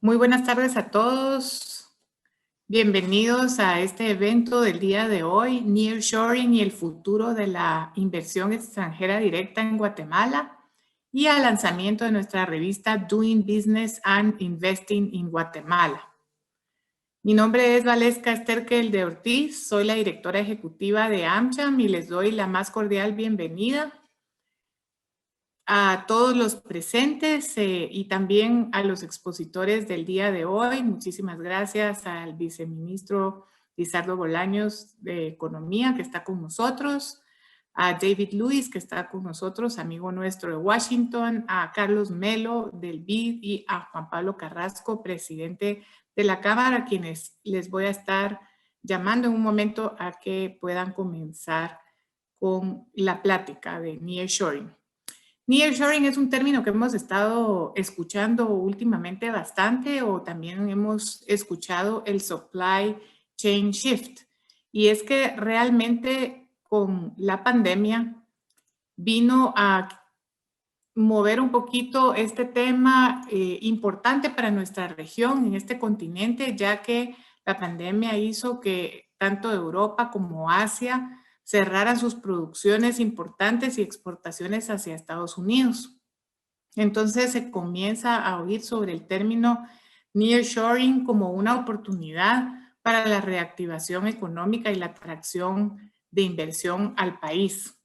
Muy buenas tardes a todos. Bienvenidos a este evento del día de hoy, Nearshoring y el futuro de la inversión extranjera directa en Guatemala, y al lanzamiento de nuestra revista Doing Business and Investing in Guatemala. Mi nombre es Valesca Esterkel de Ortiz, soy la directora ejecutiva de AmCham y les doy la más cordial bienvenida a todos los presentes y también a los expositores del día de hoy. Muchísimas gracias al viceministro Lizardo Bolaños de Economía, que está con nosotros, a David Lewis, que está con nosotros, amigo nuestro de Washington, a Carlos Melo del BID y a Juan Pablo Carrasco, presidente de la Cámara, a quienes les voy a estar llamando en un momento a que puedan comenzar con la plática de Nearshoring. Nearshoring es un término que hemos estado escuchando últimamente bastante, o también hemos escuchado el supply chain shift. Y es que realmente con la pandemia vino a mover un poquito este tema importante para nuestra región, en este continente, ya que la pandemia hizo que tanto Europa como Asia cerraran sus producciones importantes y exportaciones hacia Estados Unidos. Entonces se comienza a oír sobre el término nearshoring como una oportunidad para la reactivación económica y la atracción de inversión al país.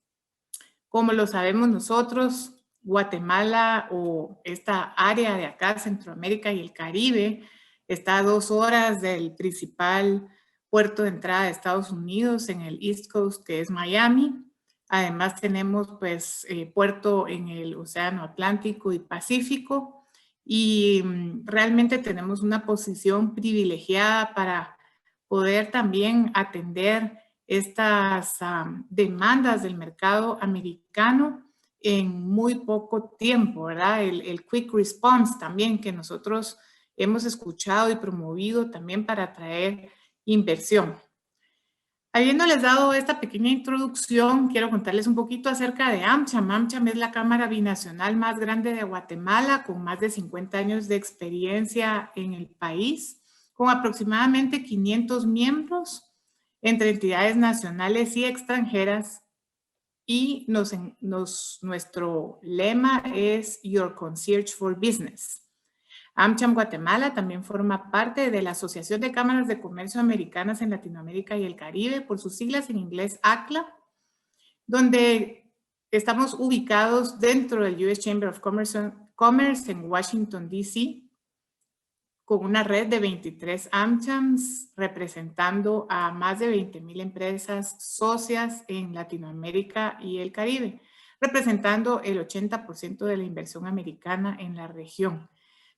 Como lo sabemos nosotros, Guatemala o esta área de acá, Centroamérica y el Caribe, está a 2 horas del principal puerto de entrada de Estados Unidos en el East Coast, que es Miami. Además tenemos pues puerto en el Océano Atlántico y Pacífico, y realmente tenemos una posición privilegiada para poder también atender estas demandas del mercado americano en muy poco tiempo, ¿verdad? El quick response también que nosotros hemos escuchado y promovido también para atraer inversión. Habiéndoles dado esta pequeña introducción, quiero contarles un poquito acerca de AmCham. AmCham es la Cámara Binacional más grande de Guatemala, con más de 50 años de experiencia en el país, con aproximadamente 500 miembros entre entidades nacionales y extranjeras. Y nuestro lema es Your Concierge for Business. AmCham Guatemala también forma parte de la Asociación de Cámaras de Comercio Americanas en Latinoamérica y el Caribe, por sus siglas en inglés ACLA, donde estamos ubicados dentro del US Chamber of Commerce en Washington, D.C., con una red de 23 AmChams representando a más de 20,000 empresas socias en Latinoamérica y el Caribe, representando el 80% de la inversión americana en la región,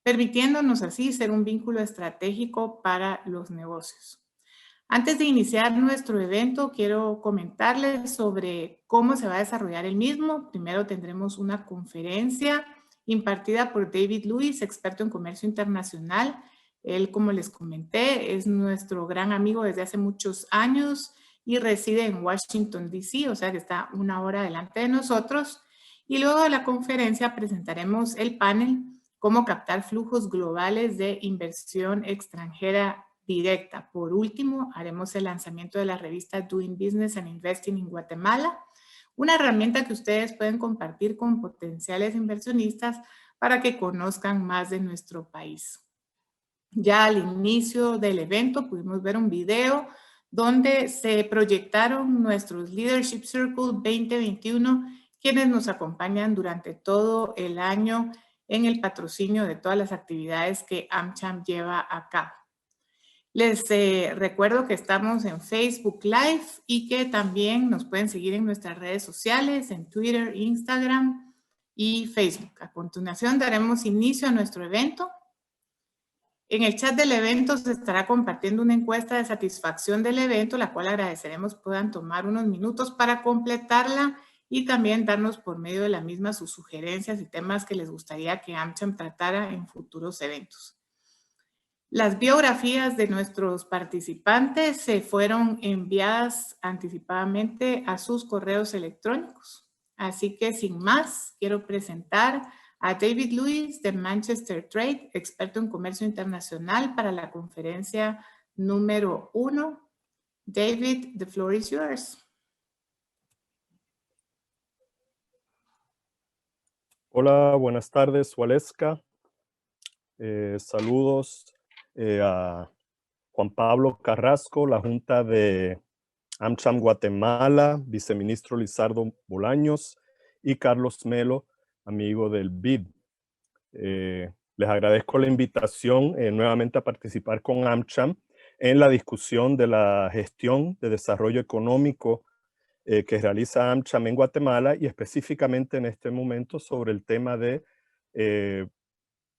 permitiéndonos así ser un vínculo estratégico para los negocios. Antes de iniciar nuestro evento, quiero comentarles sobre cómo se va a desarrollar el mismo. Primero tendremos una conferencia impartida por David Lewis, experto en comercio internacional. Él, como les comenté, es nuestro gran amigo desde hace muchos años y reside en Washington, D.C., o sea que está 1 hora adelante de nosotros. Y luego de la conferencia presentaremos el panel Cómo captar flujos globales de inversión extranjera directa. Por último, haremos el lanzamiento de la revista Doing Business and Investing in Guatemala, una herramienta que ustedes pueden compartir con potenciales inversionistas para que conozcan más de nuestro país. Ya al inicio del evento pudimos ver un video donde se proyectaron nuestros Leadership Circle 2021, quienes nos acompañan durante todo el año en el patrocinio de todas las actividades que AmCham lleva a cabo. Les recuerdo que estamos en Facebook Live y que también nos pueden seguir en nuestras redes sociales, en Twitter, Instagram y Facebook. A continuación daremos inicio a nuestro evento. En el chat del evento se estará compartiendo una encuesta de satisfacción del evento, la cual agradeceremos puedan tomar unos minutos para completarla y también darnos por medio de la misma sus sugerencias y temas que les gustaría que AmCham tratara en futuros eventos. Las biografías de nuestros participantes se fueron enviadas anticipadamente a sus correos electrónicos. Así que sin más, quiero presentar a David Lewis de Manchester Trade, experto en comercio internacional para la conferencia número 1. David, the floor is yours. Hola, buenas tardes, Waleska. Saludos a Juan Pablo Carrasco, la Junta de AmCham Guatemala, viceministro Lizardo Bolaños y Carlos Melo, amigo del BID. Les agradezco la invitación nuevamente a participar con AmCham en la discusión de la gestión de desarrollo económico que realiza AmCham en Guatemala y específicamente en este momento sobre el tema de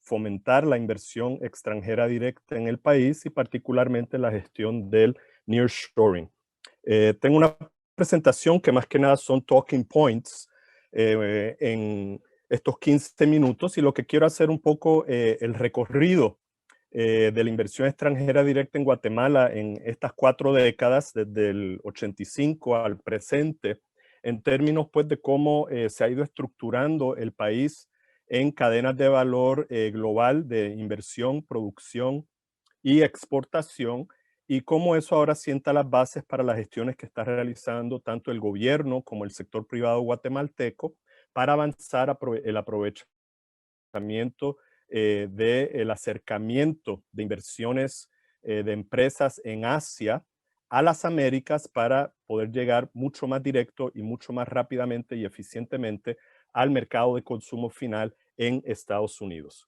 fomentar la inversión extranjera directa en el país y particularmente la gestión del nearshoring. Tengo una presentación que más que nada son talking points en estos 15 minutos y lo que quiero hacer un poco el recorrido de la inversión extranjera directa en Guatemala en estas 4 décadas, desde el 85 al presente, en términos pues de cómo se ha ido estructurando el país en cadenas de valor global de inversión, producción y exportación, y cómo eso ahora sienta las bases para las gestiones que está realizando tanto el gobierno como el sector privado guatemalteco para avanzar el aprovechamiento del acercamiento de inversiones de empresas en Asia a las Américas para poder llegar mucho más directo y mucho más rápidamente y eficientemente al mercado de consumo final en Estados Unidos.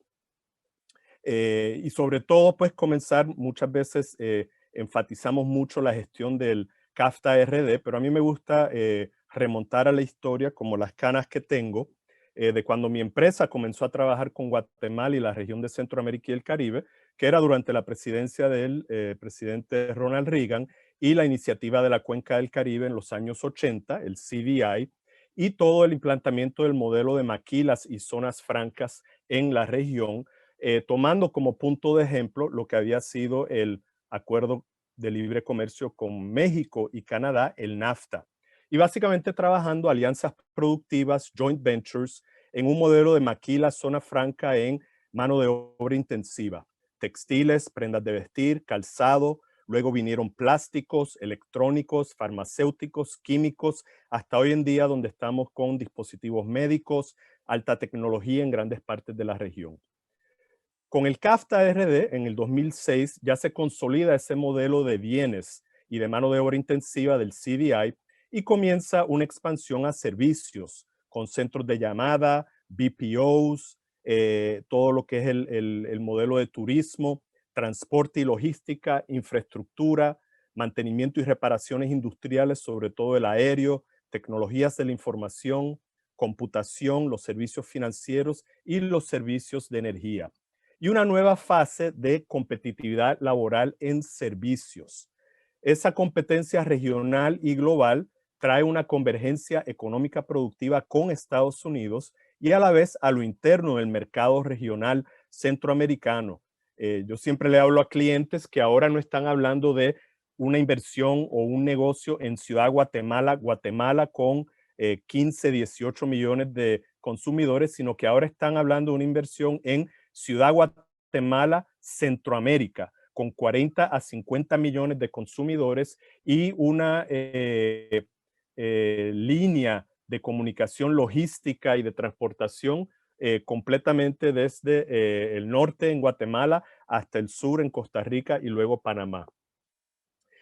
Y sobre todo, pues comenzar, muchas veces enfatizamos mucho la gestión del CAFTA-RD, pero a mí me gusta remontar a la historia, como las canas que tengo, de cuando mi empresa comenzó a trabajar con Guatemala y la región de Centroamérica y el Caribe, que era durante la presidencia del presidente Ronald Reagan y la iniciativa de la Cuenca del Caribe en los años 80, el CDI, y todo el implantamiento del modelo de maquilas y zonas francas en la región, tomando como punto de ejemplo lo que había sido el acuerdo de libre comercio con México y Canadá, el NAFTA. Y básicamente trabajando alianzas productivas, joint ventures, en un modelo de maquila zona franca en mano de obra intensiva. Textiles, prendas de vestir, calzado, luego vinieron plásticos, electrónicos, farmacéuticos, químicos, hasta hoy en día donde estamos con dispositivos médicos, alta tecnología en grandes partes de la región. Con el CAFTA-RD en el 2006 ya se consolida ese modelo de bienes y de mano de obra intensiva del CDI y comienza una expansión a servicios con centros de llamada, BPOs, todo lo que es el modelo de turismo, transporte y logística, infraestructura, mantenimiento y reparaciones industriales, sobre todo el aéreo, tecnologías de la información, computación, los servicios financieros y los servicios de energía. Y una nueva fase de competitividad laboral en servicios. Esa competencia regional y global trae una convergencia económica productiva con Estados Unidos y a la vez a lo interno del mercado regional centroamericano. Yo siempre le hablo a clientes que ahora no están hablando de una inversión o un negocio en Ciudad Guatemala, Guatemala con 15, 18 millones de consumidores, sino que ahora están hablando de una inversión en Ciudad Guatemala, Centroamérica, con 40 a 50 millones de consumidores y una línea de comunicación logística y de transportación completamente desde el norte en Guatemala hasta el sur en Costa Rica y luego Panamá.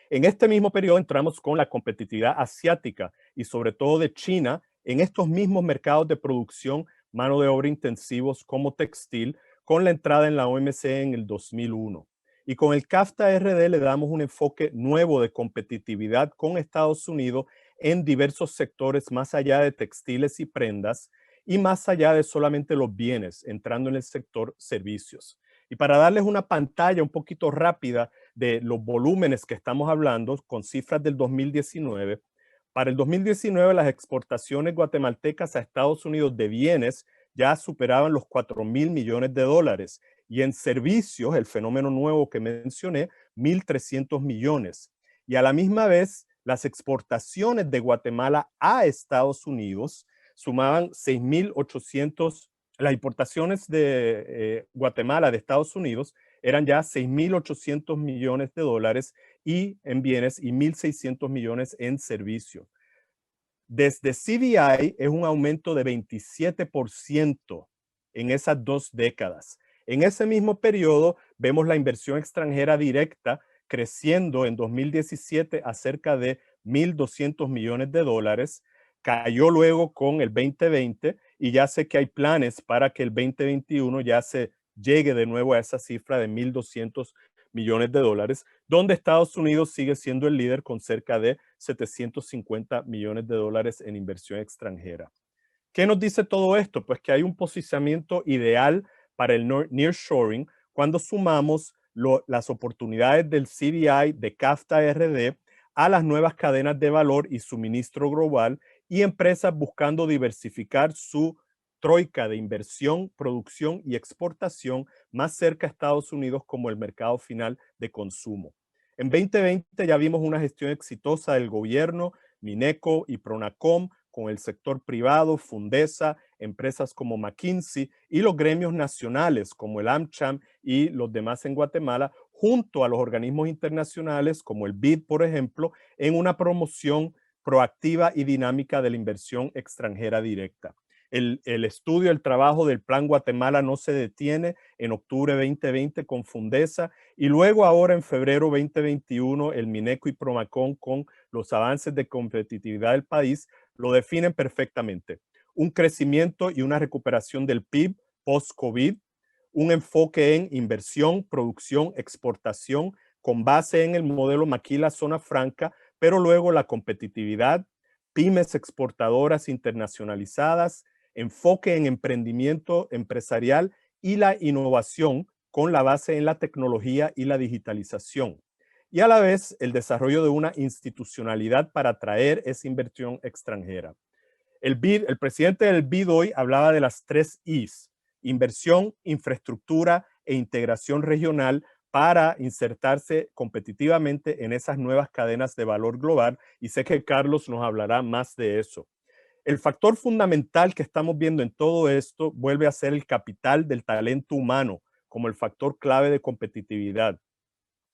En este mismo periodo entramos con la competitividad asiática y sobre todo de China en estos mismos mercados de producción, mano de obra intensivos como textil, con la entrada en la OMC en el 2001. Y con el CAFTA-RD le damos un enfoque nuevo de competitividad con Estados Unidos en diversos sectores más allá de textiles y prendas y más allá de solamente los bienes, entrando en el sector servicios. Y para darles una pantalla un poquito rápida de los volúmenes que estamos hablando con cifras del 2019, para el 2019 las exportaciones guatemaltecas a Estados Unidos de bienes ya superaban los 4.000 millones de dólares y en servicios, el fenómeno nuevo que mencioné, 1.300 millones. Y a la misma vez, las exportaciones de Guatemala a Estados Unidos sumaban 6.800, las importaciones de Guatemala de Estados Unidos eran ya 6.800 millones de dólares y en bienes y 1.600 millones en servicios. Desde CBI es un aumento de 27% en esas 2 décadas. En ese mismo periodo vemos la inversión extranjera directa creciendo en 2017 a cerca de 1.200 millones de dólares. Cayó luego con el 2020 y ya sé que hay planes para que el 2021 ya se llegue de nuevo a esa cifra de 1.200 millones de dólares, donde Estados Unidos sigue siendo el líder con cerca de 750 millones de dólares en inversión extranjera. ¿Qué nos dice todo esto? Pues que hay un posicionamiento ideal para el nearshoring cuando sumamos las oportunidades del CBI, de CAFTA-RD, a las nuevas cadenas de valor y suministro global y empresas buscando diversificar su troika de inversión, producción y exportación más cerca a Estados Unidos como el mercado final de consumo. En 2020 ya vimos una gestión exitosa del gobierno, Mineco y Pronacom, con el sector privado, Fundesa, empresas como McKinsey y los gremios nacionales como el AmCham y los demás en Guatemala, junto a los organismos internacionales como el BID, por ejemplo, en una promoción proactiva y dinámica de la inversión extranjera directa. El estudio, el trabajo del Plan Guatemala no se detiene en octubre 2020 con Fundesa y luego ahora en febrero 2021 el Mineco y Promacon con los avances de competitividad del país lo definen perfectamente. Un crecimiento y una recuperación del PIB post-COVID, un enfoque en inversión, producción, exportación con base en el modelo Maquila Zona Franca, pero luego la competitividad, pymes exportadoras internacionalizadas, enfoque en emprendimiento empresarial y la innovación con la base en la tecnología y la digitalización. Y a la vez el desarrollo de una institucionalidad para atraer esa inversión extranjera. El presidente del BID hoy hablaba de las 3 Is, inversión, infraestructura e integración regional para insertarse competitivamente en esas nuevas cadenas de valor global y sé que Carlos nos hablará más de eso. El factor fundamental que estamos viendo en todo esto vuelve a ser el capital del talento humano como el factor clave de competitividad.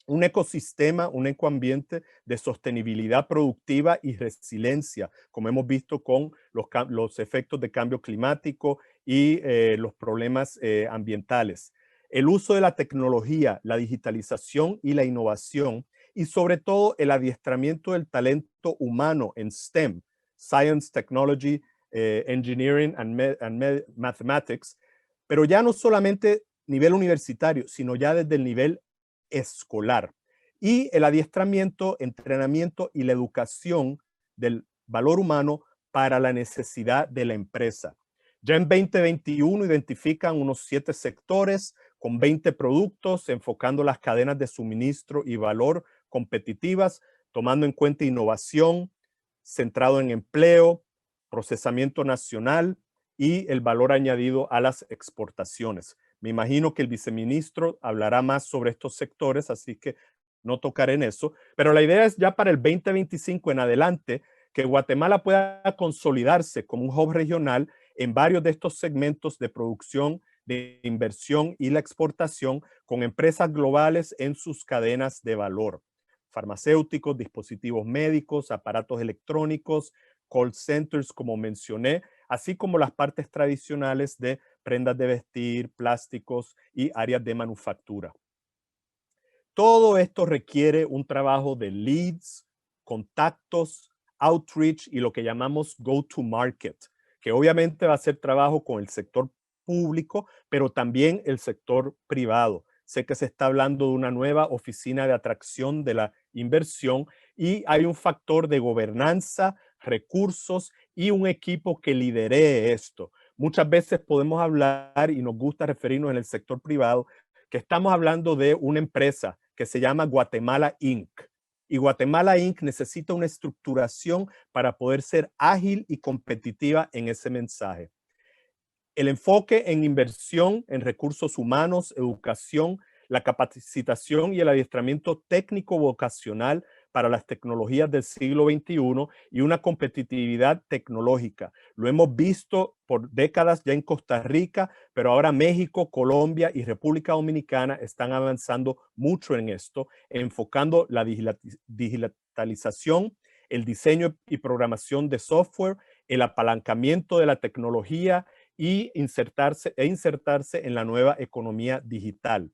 Un ecosistema, un ecoambiente de sostenibilidad productiva y resiliencia, como hemos visto con los efectos de cambio climático y los problemas ambientales. El uso de la tecnología, la digitalización y la innovación, y sobre todo el adiestramiento del talento humano en STEM, Science, Technology, Engineering and Mathematics, pero ya no solamente nivel universitario, sino ya desde el nivel escolar. Y el adiestramiento, entrenamiento y la educación del valor humano para la necesidad de la empresa. Ya en 2021 identifican unos 7 sectores con 20 productos, enfocando las cadenas de suministro y valor competitivas, tomando en cuenta innovación, centrado en empleo, procesamiento nacional y el valor añadido a las exportaciones. Me imagino que el viceministro hablará más sobre estos sectores, así que no tocaré en eso, pero la idea es ya para el 2025 en adelante que Guatemala pueda consolidarse como un hub regional en varios de estos segmentos de producción, de inversión y la exportación con empresas globales en sus cadenas de valor. Farmacéuticos, dispositivos médicos, aparatos electrónicos, call centers, como mencioné, así como las partes tradicionales de prendas de vestir, plásticos y áreas de manufactura. Todo esto requiere un trabajo de leads, contactos, outreach y lo que llamamos go-to-market, que obviamente va a ser trabajo con el sector público, pero también el sector privado. Sé que se está hablando de una nueva oficina de atracción de la inversión y hay un factor de gobernanza, recursos y un equipo que lidere esto. Muchas veces podemos hablar y nos gusta referirnos en el sector privado que estamos hablando de una empresa que se llama Guatemala Inc. Y Guatemala Inc. necesita una estructuración para poder ser ágil y competitiva en ese mensaje. El enfoque en inversión en recursos humanos, educación, la capacitación y el adiestramiento técnico vocacional para las tecnologías del siglo XXI y una competitividad tecnológica. Lo hemos visto por décadas ya en Costa Rica, pero ahora México, Colombia y República Dominicana están avanzando mucho en esto, enfocando la digitalización, el diseño y programación de software, el apalancamiento de la tecnología y insertarse en la nueva economía digital.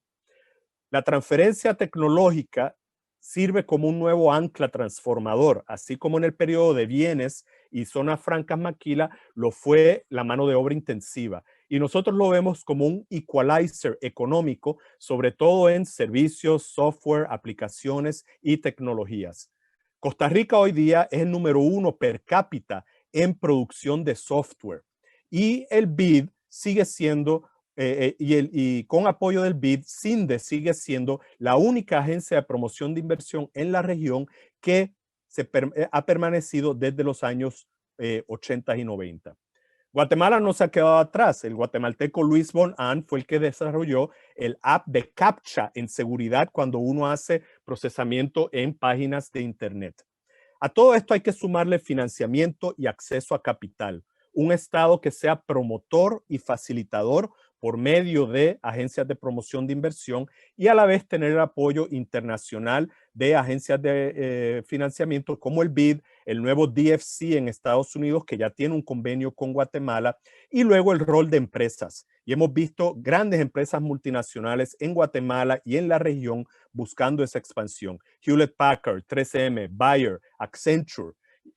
La transferencia tecnológica sirve como un nuevo ancla transformador, así como en el periodo de bienes y zonas francas maquila lo fue la mano de obra intensiva. Y nosotros lo vemos como un equalizer económico, sobre todo en servicios, software, aplicaciones y tecnologías. Costa Rica hoy día es el número 1 per cápita en producción de software. Y el BID sigue siendo y con apoyo del BID, CINDE sigue siendo la única agencia de promoción de inversión en la región que ha permanecido desde los años 80 y 90. Guatemala no se ha quedado atrás. El guatemalteco Luis Bonán fue el que desarrolló el app de CAPTCHA en seguridad cuando uno hace procesamiento en páginas de Internet. A todo esto hay que sumarle financiamiento y acceso a capital. Un Estado que sea promotor y facilitador por medio de agencias de promoción de inversión y a la vez tener el apoyo internacional de agencias de financiamiento como el BID, el nuevo DFC en Estados Unidos que ya tiene un convenio con Guatemala, y luego el rol de empresas. Y hemos visto grandes empresas multinacionales en Guatemala y en la región buscando esa expansión. Hewlett Packard, 3M, Bayer, Accenture.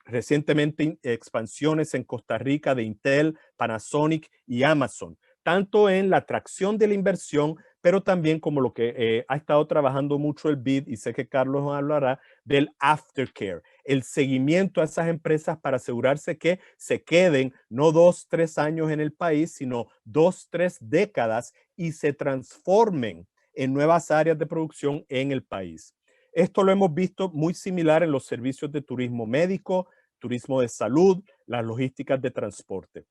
Recientemente expansiones en Costa Rica de Intel, Panasonic y Amazon, tanto en la atracción de la inversión, pero también como lo que ha estado trabajando mucho el BID, y sé que Carlos hablará, del aftercare, el seguimiento a esas empresas para asegurarse que se queden no 2, 3 años en el país, sino 2, 3 décadas y se transformen en nuevas áreas de producción en el país. Esto lo hemos visto muy similar en los servicios de turismo médico, turismo de salud, las logísticas de transporte.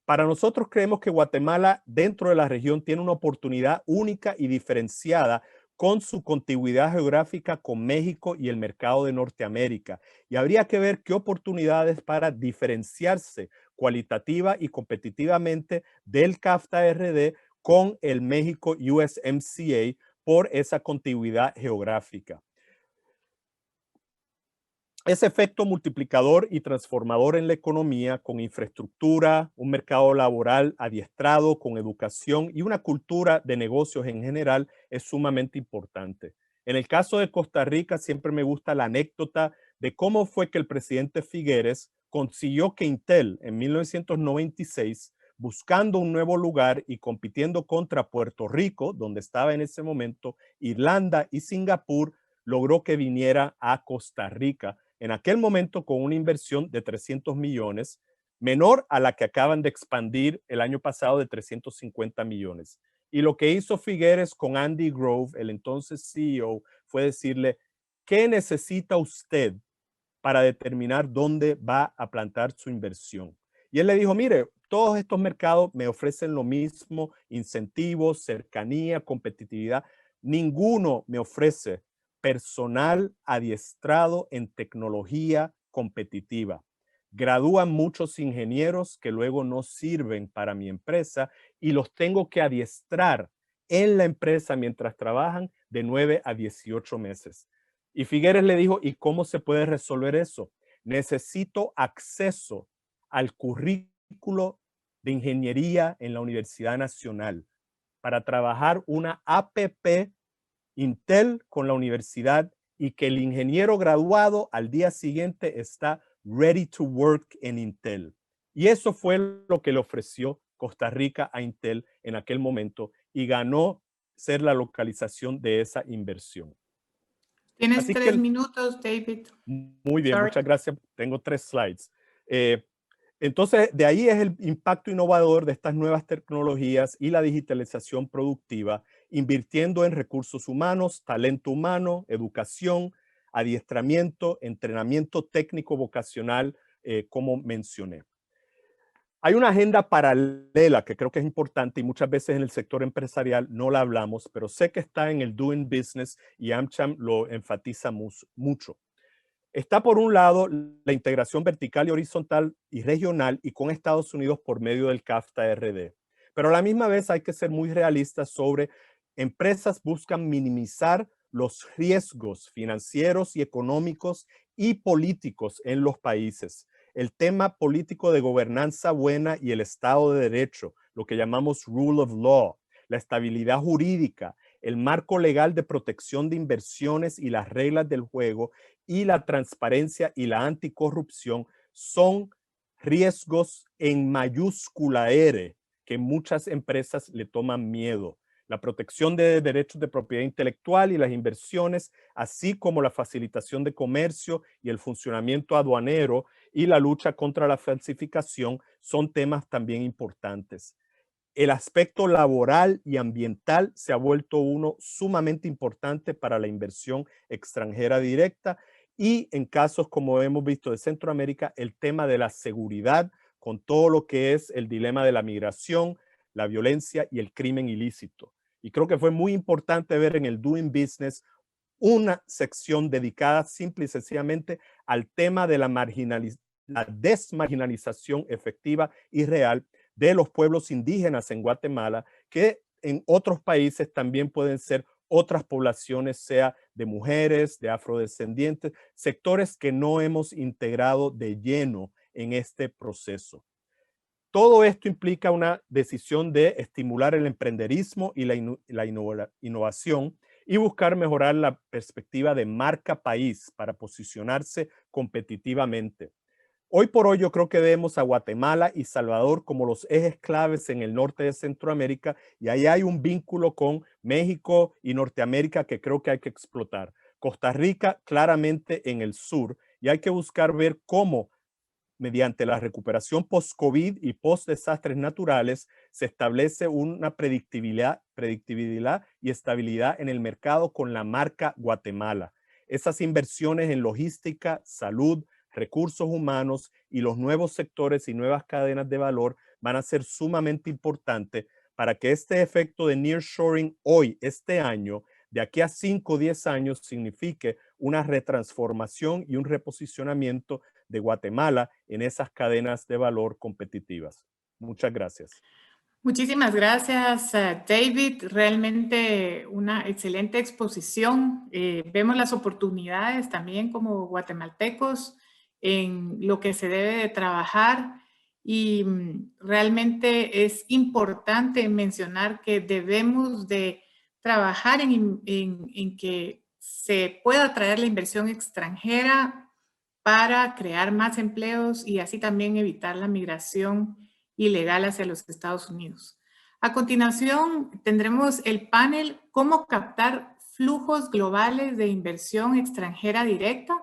Para nosotros creemos que Guatemala dentro de la región tiene una oportunidad única y diferenciada con su contiguidad geográfica con México y el mercado de Norteamérica. Y habría que ver qué oportunidades para diferenciarse cualitativa y competitivamente del CAFTA-RD con el México USMCA por esa contiguidad geográfica. Ese efecto multiplicador y transformador en la economía con infraestructura, un mercado laboral adiestrado, con educación y una cultura de negocios en general es sumamente importante. En el caso de Costa Rica siempre me gusta la anécdota de cómo fue que el presidente Figueres consiguió que Intel en 1996, buscando un nuevo lugar y compitiendo contra Puerto Rico, donde estaba en ese momento, Irlanda y Singapur, logró que viniera a Costa Rica en aquel momento con una inversión de 300 millones, menor a la que acaban de expandir el año pasado de 350 millones. Y lo que hizo Figueres con Andy Grove, el entonces CEO, fue decirle, ¿qué necesita usted para determinar dónde va a plantar su inversión? Y él le dijo, mire, todos estos mercados me ofrecen lo mismo, incentivos, cercanía, competitividad. Ninguno me ofrece personal adiestrado en tecnología competitiva. Gradúan muchos ingenieros que luego no sirven para mi empresa y los tengo que adiestrar en la empresa mientras trabajan de 9 a 18 meses. Y Figueres le dijo, ¿y cómo se puede resolver eso? Necesito acceso al currículo de ingeniería en la Universidad Nacional para trabajar una APP Intel con la universidad y que el ingeniero graduado al día siguiente está ready to work en Intel. Y eso fue lo que le ofreció Costa Rica a Intel en aquel momento y ganó ser la localización de esa inversión. Tienes 3 minutos, David. Muy bien, muchas gracias. Tengo 3 slides. Entonces, de ahí es el impacto innovador de estas nuevas tecnologías y la digitalización productiva, invirtiendo en recursos humanos, talento humano, educación, adiestramiento, entrenamiento técnico vocacional, como mencioné. Hay una agenda paralela que creo que es importante y muchas veces en el sector empresarial no la hablamos, pero sé que está en el Doing Business y AmCham lo enfatiza mucho. Está por un lado la integración vertical y horizontal y regional y con Estados Unidos por medio del CAFTA-RD. Pero a la misma vez hay que ser muy realistas sobre empresas buscan minimizar los riesgos financieros y económicos y políticos en los países. El tema político de gobernanza buena y el Estado de Derecho, lo que llamamos rule of law, la estabilidad jurídica, el marco legal de protección de inversiones y las reglas del juego y la transparencia y la anticorrupción son riesgos en mayúscula R que muchas empresas le toman miedo. La protección de derechos de propiedad intelectual y las inversiones, así como la facilitación de comercio y el funcionamiento aduanero y la lucha contra la falsificación son temas también importantes. El aspecto laboral y ambiental se ha vuelto uno sumamente importante para la inversión extranjera directa y en casos como hemos visto de Centroamérica, el tema de la seguridad con todo lo que es el dilema de la migración, la violencia y el crimen ilícito. Y creo que fue muy importante ver en el Doing Business una sección dedicada simple y sencillamente al tema de la desmarginalización efectiva y real de los pueblos indígenas en Guatemala, que en otros países también pueden ser otras poblaciones, sea de mujeres, de afrodescendientes, sectores que no hemos integrado de lleno en este proceso. Todo esto implica una decisión de estimular el emprenderismo y la innovación y buscar mejorar la perspectiva de marca país para posicionarse competitivamente. Hoy por hoy yo creo que vemos a Guatemala y Salvador como los ejes claves en el norte de Centroamérica y ahí hay un vínculo con México y Norteamérica que creo que hay que explotar. Costa Rica claramente en el sur y hay que buscar ver cómo mediante la recuperación post-COVID y post-desastres naturales, se establece una predictibilidad y estabilidad en el mercado con la marca Guatemala. Esas inversiones en logística, salud, recursos humanos y los nuevos sectores y nuevas cadenas de valor van a ser sumamente importantes para que este efecto de nearshoring hoy, este año, de aquí a 5 o 10 años, signifique una retransformación y un reposicionamiento de Guatemala en esas cadenas de valor competitivas. Muchas gracias. Muchísimas gracias, David. Realmente una excelente exposición. Vemos las oportunidades también como guatemaltecos en lo que se debe de trabajar y realmente es importante mencionar que debemos de trabajar en que se pueda atraer la inversión extranjera para crear más empleos y así también evitar la migración ilegal hacia los Estados Unidos. A continuación, tendremos el panel ¿Cómo captar flujos globales de inversión extranjera directa?,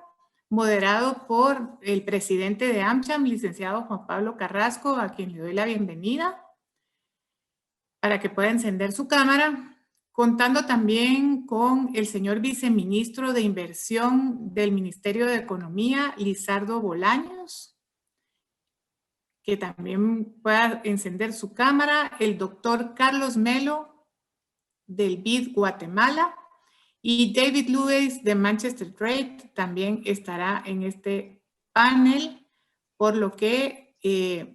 moderado por el presidente de AmCham, licenciado Juan Pablo Carrasco, a quien le doy la bienvenida, para que pueda encender su cámara, contando también con el señor viceministro de Inversión del Ministerio de Economía, Lizardo Bolaños, que también pueda encender su cámara, el doctor Carlos Melo del BID Guatemala y David Lewis de Manchester Trade también estará en este panel, por lo que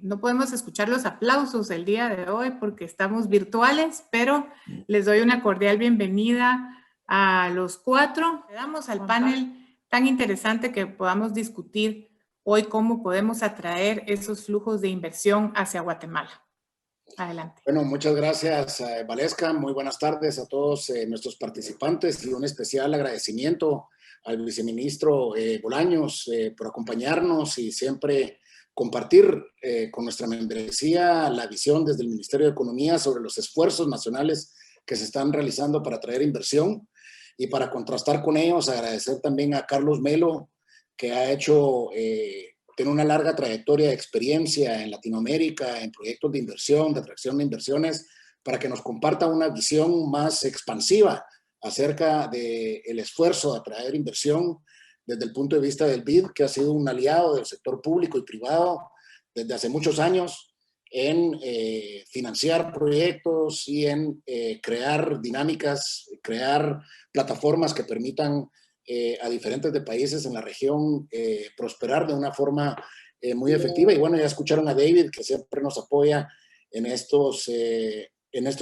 no podemos escuchar los aplausos el día de hoy porque estamos virtuales, pero les doy una cordial bienvenida a los cuatro. Le damos al panel tan interesante que podamos discutir hoy cómo podemos atraer esos flujos de inversión hacia Guatemala. Adelante. Bueno, muchas gracias, Valesca. Muy buenas tardes a todos nuestros participantes y un especial agradecimiento al viceministro Bolaños por acompañarnos y siempre compartir con nuestra membresía la visión desde el Ministerio de Economía sobre los esfuerzos nacionales que se están realizando para atraer inversión y para contrastar con ellos, agradecer también a Carlos Melo, que ha hecho... tiene una larga trayectoria de experiencia en Latinoamérica, en proyectos de inversión, de atracción de inversiones, para que nos comparta una visión más expansiva acerca del esfuerzo de atraer inversión desde el punto de vista del BID, que ha sido un aliado del sector público y privado desde hace muchos años en financiar proyectos y en crear dinámicas, crear plataformas que permitan a diferentes de países en la región prosperar de una forma muy efectiva. Y bueno, ya escucharon a David, que siempre nos apoya en estos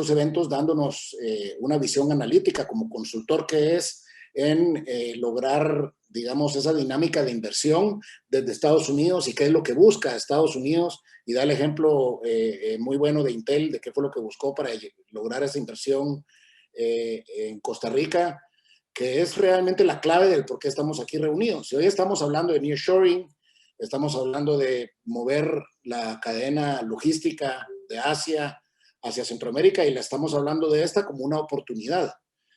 eventos, dándonos una visión analítica como consultor que es en lograr, digamos, esa dinámica de inversión desde Estados Unidos y qué es lo que busca Estados Unidos, y da el ejemplo muy bueno de Intel, de qué fue lo que buscó para lograr esa inversión en Costa Rica, que es realmente la clave del por qué estamos aquí reunidos. Si hoy estamos hablando de nearshoring, estamos hablando de mover la cadena logística de Asia hacia Centroamérica, y la estamos hablando de esta como una oportunidad.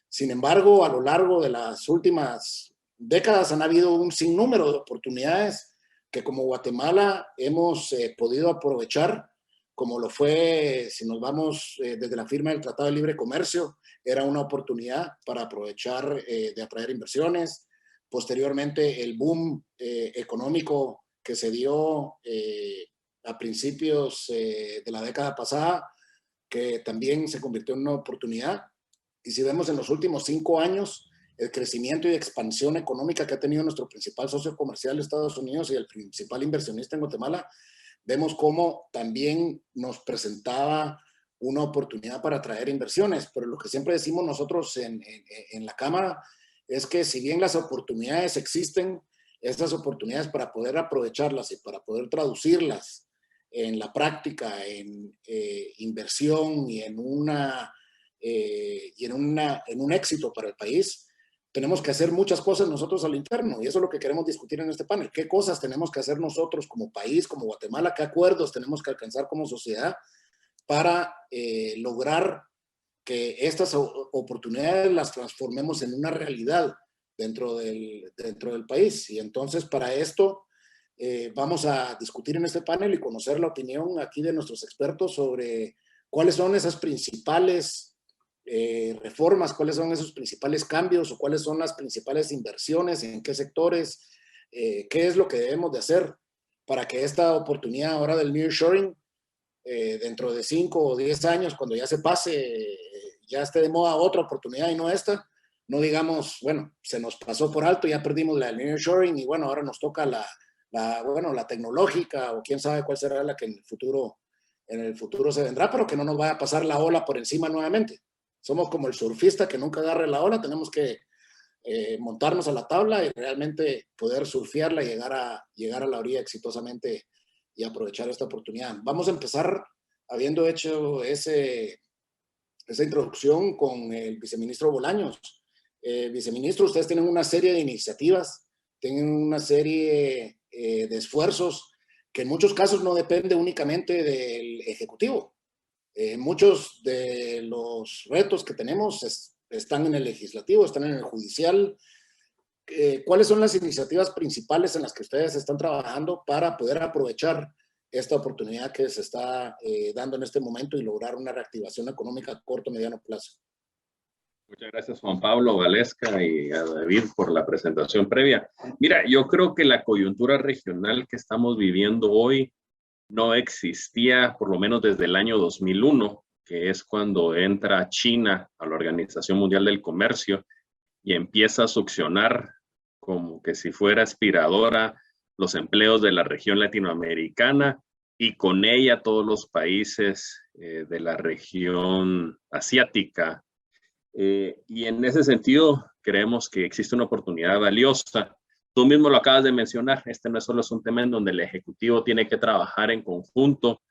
Sin embargo, a lo largo de las últimas décadas han habido un sinnúmero de oportunidades que como Guatemala hemos podido aprovechar, como lo fue, si nos vamos desde la firma del Tratado de Libre Comercio, era una oportunidad para aprovechar de atraer inversiones. Posteriormente, el boom económico que se dio a principios de la década pasada, que también se convirtió en una oportunidad. Y si vemos en los últimos 5 años, el crecimiento y expansión económica que ha tenido nuestro principal socio comercial, Estados Unidos, y el principal inversionista en Guatemala, vemos cómo también nos presentaba una oportunidad para atraer inversiones. Pero lo que siempre decimos nosotros en la Cámara es que si bien las oportunidades existen, estas oportunidades, para poder aprovecharlas y para poder traducirlas en la práctica, en inversión y en un éxito para el país, tenemos que hacer muchas cosas nosotros al interno, y eso es lo que queremos discutir en este panel. ¿Qué cosas tenemos que hacer nosotros como país, como Guatemala? ¿Qué acuerdos tenemos que alcanzar como sociedad para lograr que estas oportunidades las transformemos en una realidad dentro del país? Y entonces, para esto vamos a discutir en este panel y conocer la opinión aquí de nuestros expertos sobre cuáles son esas principales reformas, cuáles son esos principales cambios, o cuáles son las principales inversiones, en qué sectores, qué es lo que debemos de hacer para que esta oportunidad ahora del nearshoring, dentro de 5 o 10 años, cuando ya se pase, ya esté de moda otra oportunidad y no esta, no digamos, bueno, se nos pasó por alto, ya perdimos la nearshoring y bueno, ahora nos toca la tecnológica, o quién sabe cuál será la que en el futuro se vendrá, pero que no nos vaya a pasar la ola por encima nuevamente. Somos como el surfista que nunca agarre la ola, tenemos que montarnos a la tabla y realmente poder surfearla y llegar a la orilla exitosamente y aprovechar esta oportunidad. Vamos a empezar habiendo hecho esa introducción con el viceministro Bolaños. Viceministro, ustedes tienen una serie de iniciativas, tienen una serie de esfuerzos que en muchos casos no depende únicamente del Ejecutivo. Muchos de los retos que tenemos están en el legislativo, están en el judicial. ¿Cuáles son las iniciativas principales en las que ustedes están trabajando para poder aprovechar esta oportunidad que se está dando en este momento y lograr una reactivación económica a corto y mediano plazo? Muchas gracias, Juan Pablo, Valesca y a David por la presentación previa. Mira, yo creo que la coyuntura regional que estamos viviendo hoy no existía, por lo menos desde el año 2001, que es cuando entra China a la Organización Mundial del Comercio y empieza a succionar como que si fuera aspiradora los empleos de la región latinoamericana y con ella todos los países de la región asiática. Y en ese sentido creemos que existe una oportunidad valiosa. Tú mismo lo acabas de mencionar, este no solo es un tema en donde el Ejecutivo tiene que trabajar en conjunto,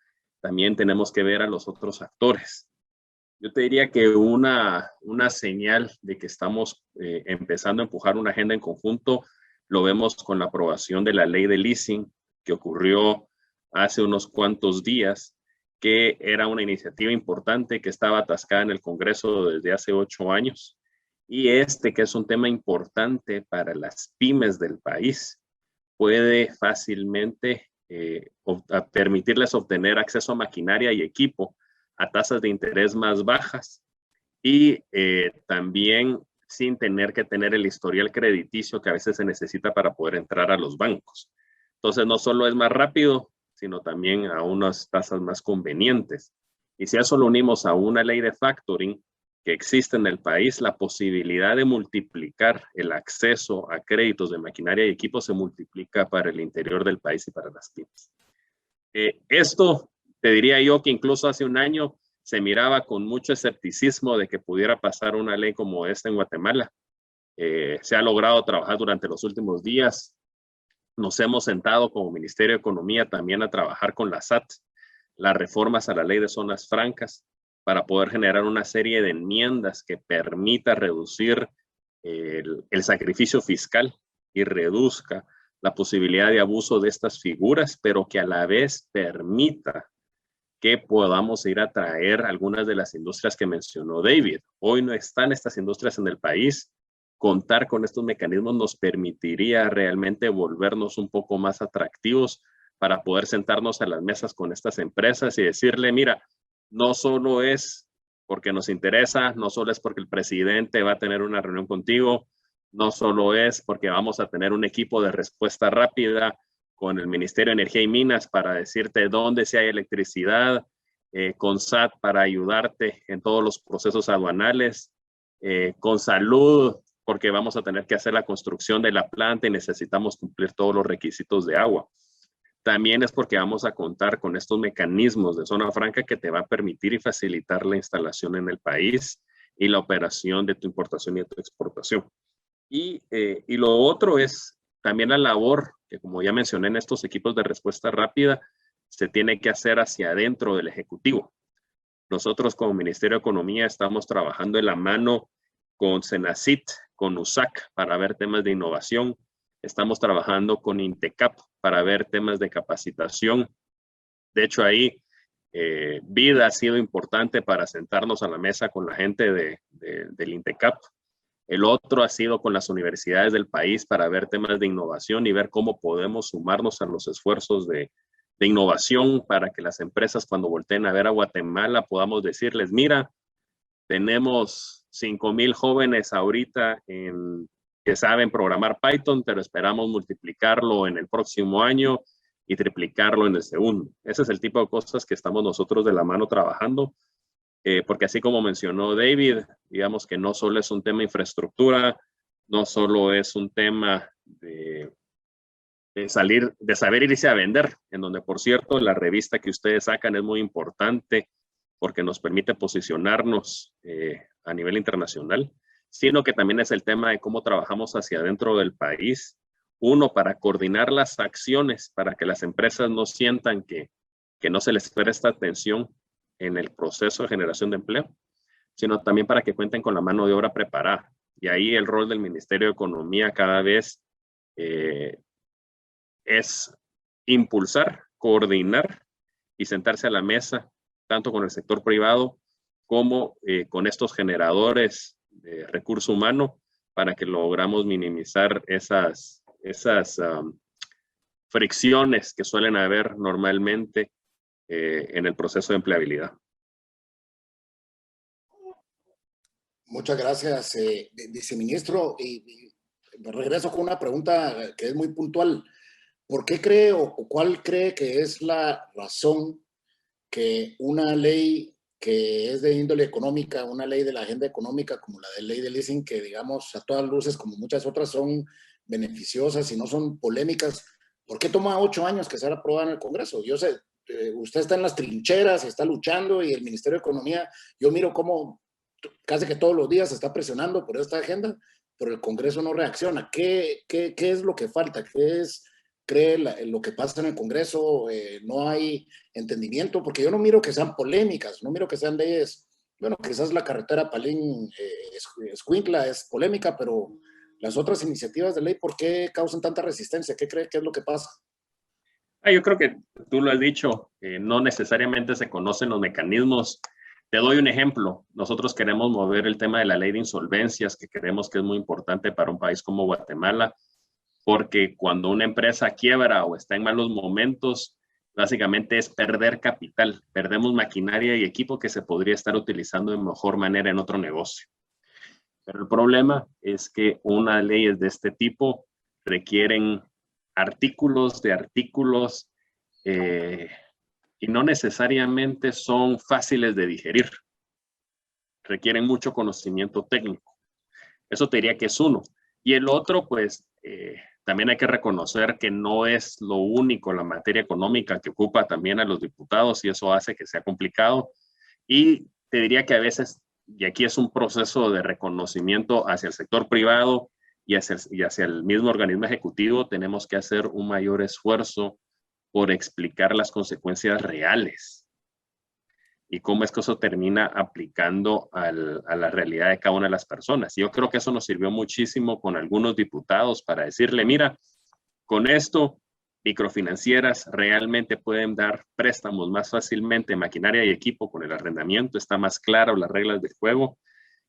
también tenemos que ver a los otros actores. Yo te diría que una señal de que estamos empezando a empujar una agenda en conjunto lo vemos con la aprobación de la ley de leasing que ocurrió hace unos cuantos días, que era una iniciativa importante que estaba atascada en el Congreso desde hace 8 años. Y que es un tema importante para las pymes del país, puede fácilmente permitirles obtener acceso a maquinaria y equipo a tasas de interés más bajas y también sin tener que tener el historial crediticio que a veces se necesita para poder entrar a los bancos. Entonces, no solo es más rápido, sino también a unas tasas más convenientes. Y si a eso lo unimos a una ley de factoring, que existe en el país, la posibilidad de multiplicar el acceso a créditos de maquinaria y equipos se multiplica para el interior del país y para las pymes. Esto, te diría yo que incluso hace un año se miraba con mucho escepticismo de que pudiera pasar una ley como esta en Guatemala. Se ha logrado trabajar durante los últimos días. Nos hemos sentado como Ministerio de Economía también a trabajar con la SAT, las reformas a la ley de zonas francas, para poder generar una serie de enmiendas que permita reducir el sacrificio fiscal y reduzca la posibilidad de abuso de estas figuras, pero que a la vez permita que podamos ir a traer algunas de las industrias que mencionó David. Hoy no están estas industrias en el país. Contar con estos mecanismos nos permitiría realmente volvernos un poco más atractivos para poder sentarnos a las mesas con estas empresas y decirle, mira, no solo es porque nos interesa, no solo es porque el presidente va a tener una reunión contigo, no solo es porque vamos a tener un equipo de respuesta rápida con el Ministerio de Energía y Minas para decirte dónde sí hay electricidad, con SAT para ayudarte en todos los procesos aduanales, con salud, porque vamos a tener que hacer la construcción de la planta y necesitamos cumplir todos los requisitos de agua. También es porque vamos a contar con estos mecanismos de zona franca que te va a permitir y facilitar la instalación en el país y la operación de tu importación y de tu exportación. Y lo otro es también la labor que, como ya mencioné, en estos equipos de respuesta rápida se tiene que hacer hacia adentro del Ejecutivo. Nosotros como Ministerio de Economía estamos trabajando de la mano con Senacit, con USAC para ver temas de innovación. Estamos trabajando con INTECAP para ver temas de capacitación. De hecho, ahí Vida ha sido importante para sentarnos a la mesa con la gente del INTECAP. El otro ha sido con las universidades del país para ver temas de innovación y ver cómo podemos sumarnos a los esfuerzos de innovación para que las empresas cuando volteen a ver a Guatemala podamos decirles, mira, tenemos 5,000 jóvenes ahorita que saben programar Python, pero esperamos multiplicarlo en el próximo año y triplicarlo en el segundo. Ese es el tipo de cosas que estamos nosotros de la mano trabajando, porque así como mencionó David, digamos que no solo es un tema de infraestructura, no solo es un tema de saber irse a vender, en donde, por cierto, la revista que ustedes sacan es muy importante porque nos permite posicionarnos a nivel internacional, sino que también es el tema de cómo trabajamos hacia adentro del país. Uno, para coordinar las acciones, para que las empresas no sientan que no se les presta atención en el proceso de generación de empleo, sino también para que cuenten con la mano de obra preparada. Y ahí el rol del Ministerio de Economía cada vez es impulsar, coordinar y sentarse a la mesa, tanto con el sector privado como con estos generadores de recurso humano, para que logramos minimizar esas fricciones que suelen haber normalmente en el proceso de empleabilidad. Muchas gracias, viceministro. Y regreso con una pregunta que es muy puntual. ¿Por qué cree o cuál cree que es la razón que una ley que es de índole económica, una ley de la agenda económica como la de ley de leasing, que digamos a todas luces como muchas otras son beneficiosas y no son polémicas, ¿por qué toma 8 años que sea aprobada en el Congreso? Yo sé, usted está en las trincheras, está luchando y el Ministerio de Economía, yo miro cómo casi que todos los días se está presionando por esta agenda, pero el Congreso no reacciona. ¿Qué es lo que falta? ¿Qué es, cree lo que pasa en el Congreso? No hay entendimiento, porque yo no miro que sean polémicas, no miro que sean leyes. Bueno, quizás la carretera Palín-Escuintla es polémica, pero las otras iniciativas de ley, ¿por qué causan tanta resistencia? ¿Qué cree que es lo que pasa? Yo creo que tú lo has dicho, no necesariamente se conocen los mecanismos. Te doy un ejemplo. Nosotros queremos mover el tema de la ley de insolvencias, que creemos que es muy importante para un país como Guatemala, porque cuando una empresa quiebra o está en malos momentos, básicamente es perder capital. Perdemos maquinaria y equipo que se podría estar utilizando de mejor manera en otro negocio. Pero el problema es que unas leyes de este tipo requieren artículos de artículos y no necesariamente son fáciles de digerir. requieren mucho conocimiento técnico. Eso te diría que es uno. Y el otro, pues, también hay que reconocer que no es lo único la materia económica que ocupa también a los diputados y eso hace que sea complicado. Y te diría que a veces, y aquí es un proceso de reconocimiento hacia el sector privado y hacia el mismo organismo ejecutivo, tenemos que hacer un mayor esfuerzo por explicar las consecuencias reales y cómo es que eso termina aplicando a la realidad de cada una de las personas. Yo creo que eso nos sirvió muchísimo con algunos diputados para decirle, mira, con esto, microfinancieras realmente pueden dar préstamos más fácilmente, maquinaria y equipo con el arrendamiento, está más claro las reglas del juego,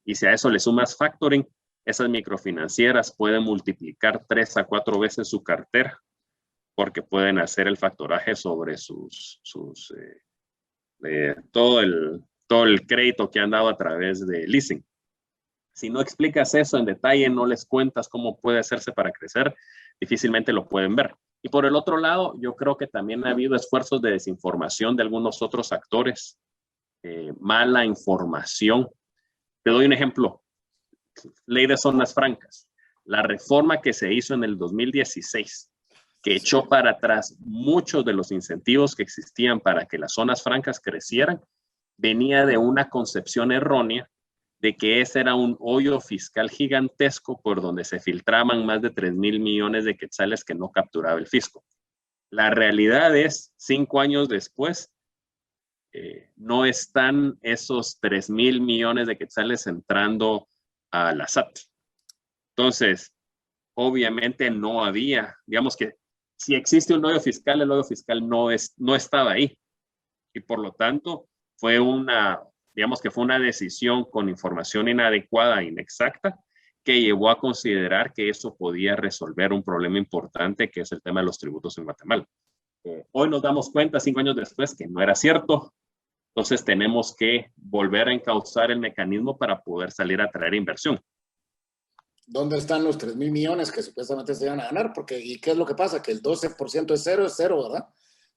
y si a eso le sumas factoring, esas microfinancieras pueden multiplicar 3 a 4 veces su cartera, porque pueden hacer el factoraje sobre todo el crédito que han dado a través de leasing. Si no explicas eso en detalle, no les cuentas cómo puede hacerse para crecer, difícilmente lo pueden ver. Y por el otro lado, yo creo que también ha habido esfuerzos de desinformación de algunos otros actores, mala información. Te doy un ejemplo, ley de zonas francas. La reforma que se hizo en el 2016, que echó para atrás muchos de los incentivos que existían para que las zonas francas crecieran, venía de una concepción errónea de que ese era un hoyo fiscal gigantesco por donde se filtraban más de 3,000 millones de quetzales que no capturaba el fisco. La realidad es, 5 años después, no están esos 3,000 millones de quetzales entrando a la SAT. Entonces, obviamente no había, digamos que si existe un hoyo fiscal, el hoyo fiscal no estaba ahí. Y por lo tanto, digamos que fue una decisión con información inadecuada e inexacta que llevó a considerar que eso podía resolver un problema importante que es el tema de los tributos en Guatemala. Hoy nos damos cuenta, 5 años después, que no era cierto. Entonces tenemos que volver a encauzar el mecanismo para poder salir a traer inversión. ¿Dónde están los 3,000 millones que supuestamente se iban a ganar? Porque, ¿y qué es lo que pasa? Que el 12% es cero, ¿verdad?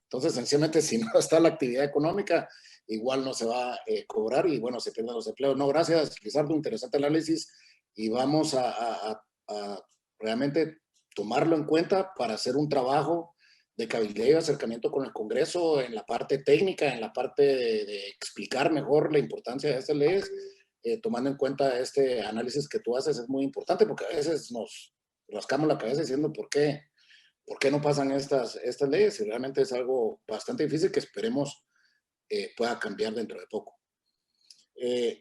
Entonces, sencillamente, si no está la actividad económica, igual no se va a cobrar y, bueno, se pierden los empleos. No, gracias, Lizardo, interesante análisis y vamos a realmente tomarlo en cuenta para hacer un trabajo de cabildo y acercamiento con el Congreso en la parte técnica, en la parte de explicar mejor la importancia de estas leyes. Tomando en cuenta este análisis que tú haces, es muy importante porque a veces nos rascamos la cabeza diciendo ¿por qué no pasan estas leyes? Y realmente es algo bastante difícil que esperemos pueda cambiar dentro de poco.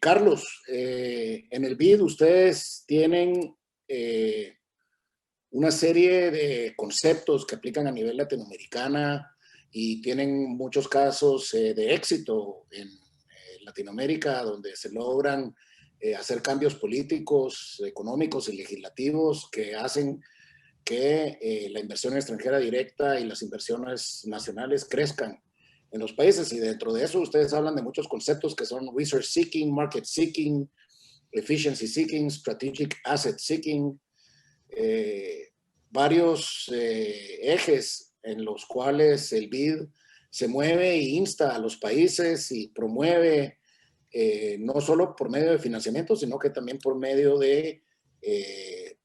Carlos, en el BID ustedes tienen una serie de conceptos que aplican a nivel latinoamericana y tienen muchos casos de éxito en Latinoamérica, donde se logran hacer cambios políticos, económicos y legislativos que hacen que la inversión extranjera directa y las inversiones nacionales crezcan en los países. Y dentro de eso ustedes hablan de muchos conceptos que son research seeking, market seeking, efficiency seeking, strategic asset seeking, varios ejes en los cuales el BID se mueve e insta a los países y promueve no solo por medio de financiamiento, sino que también por medio de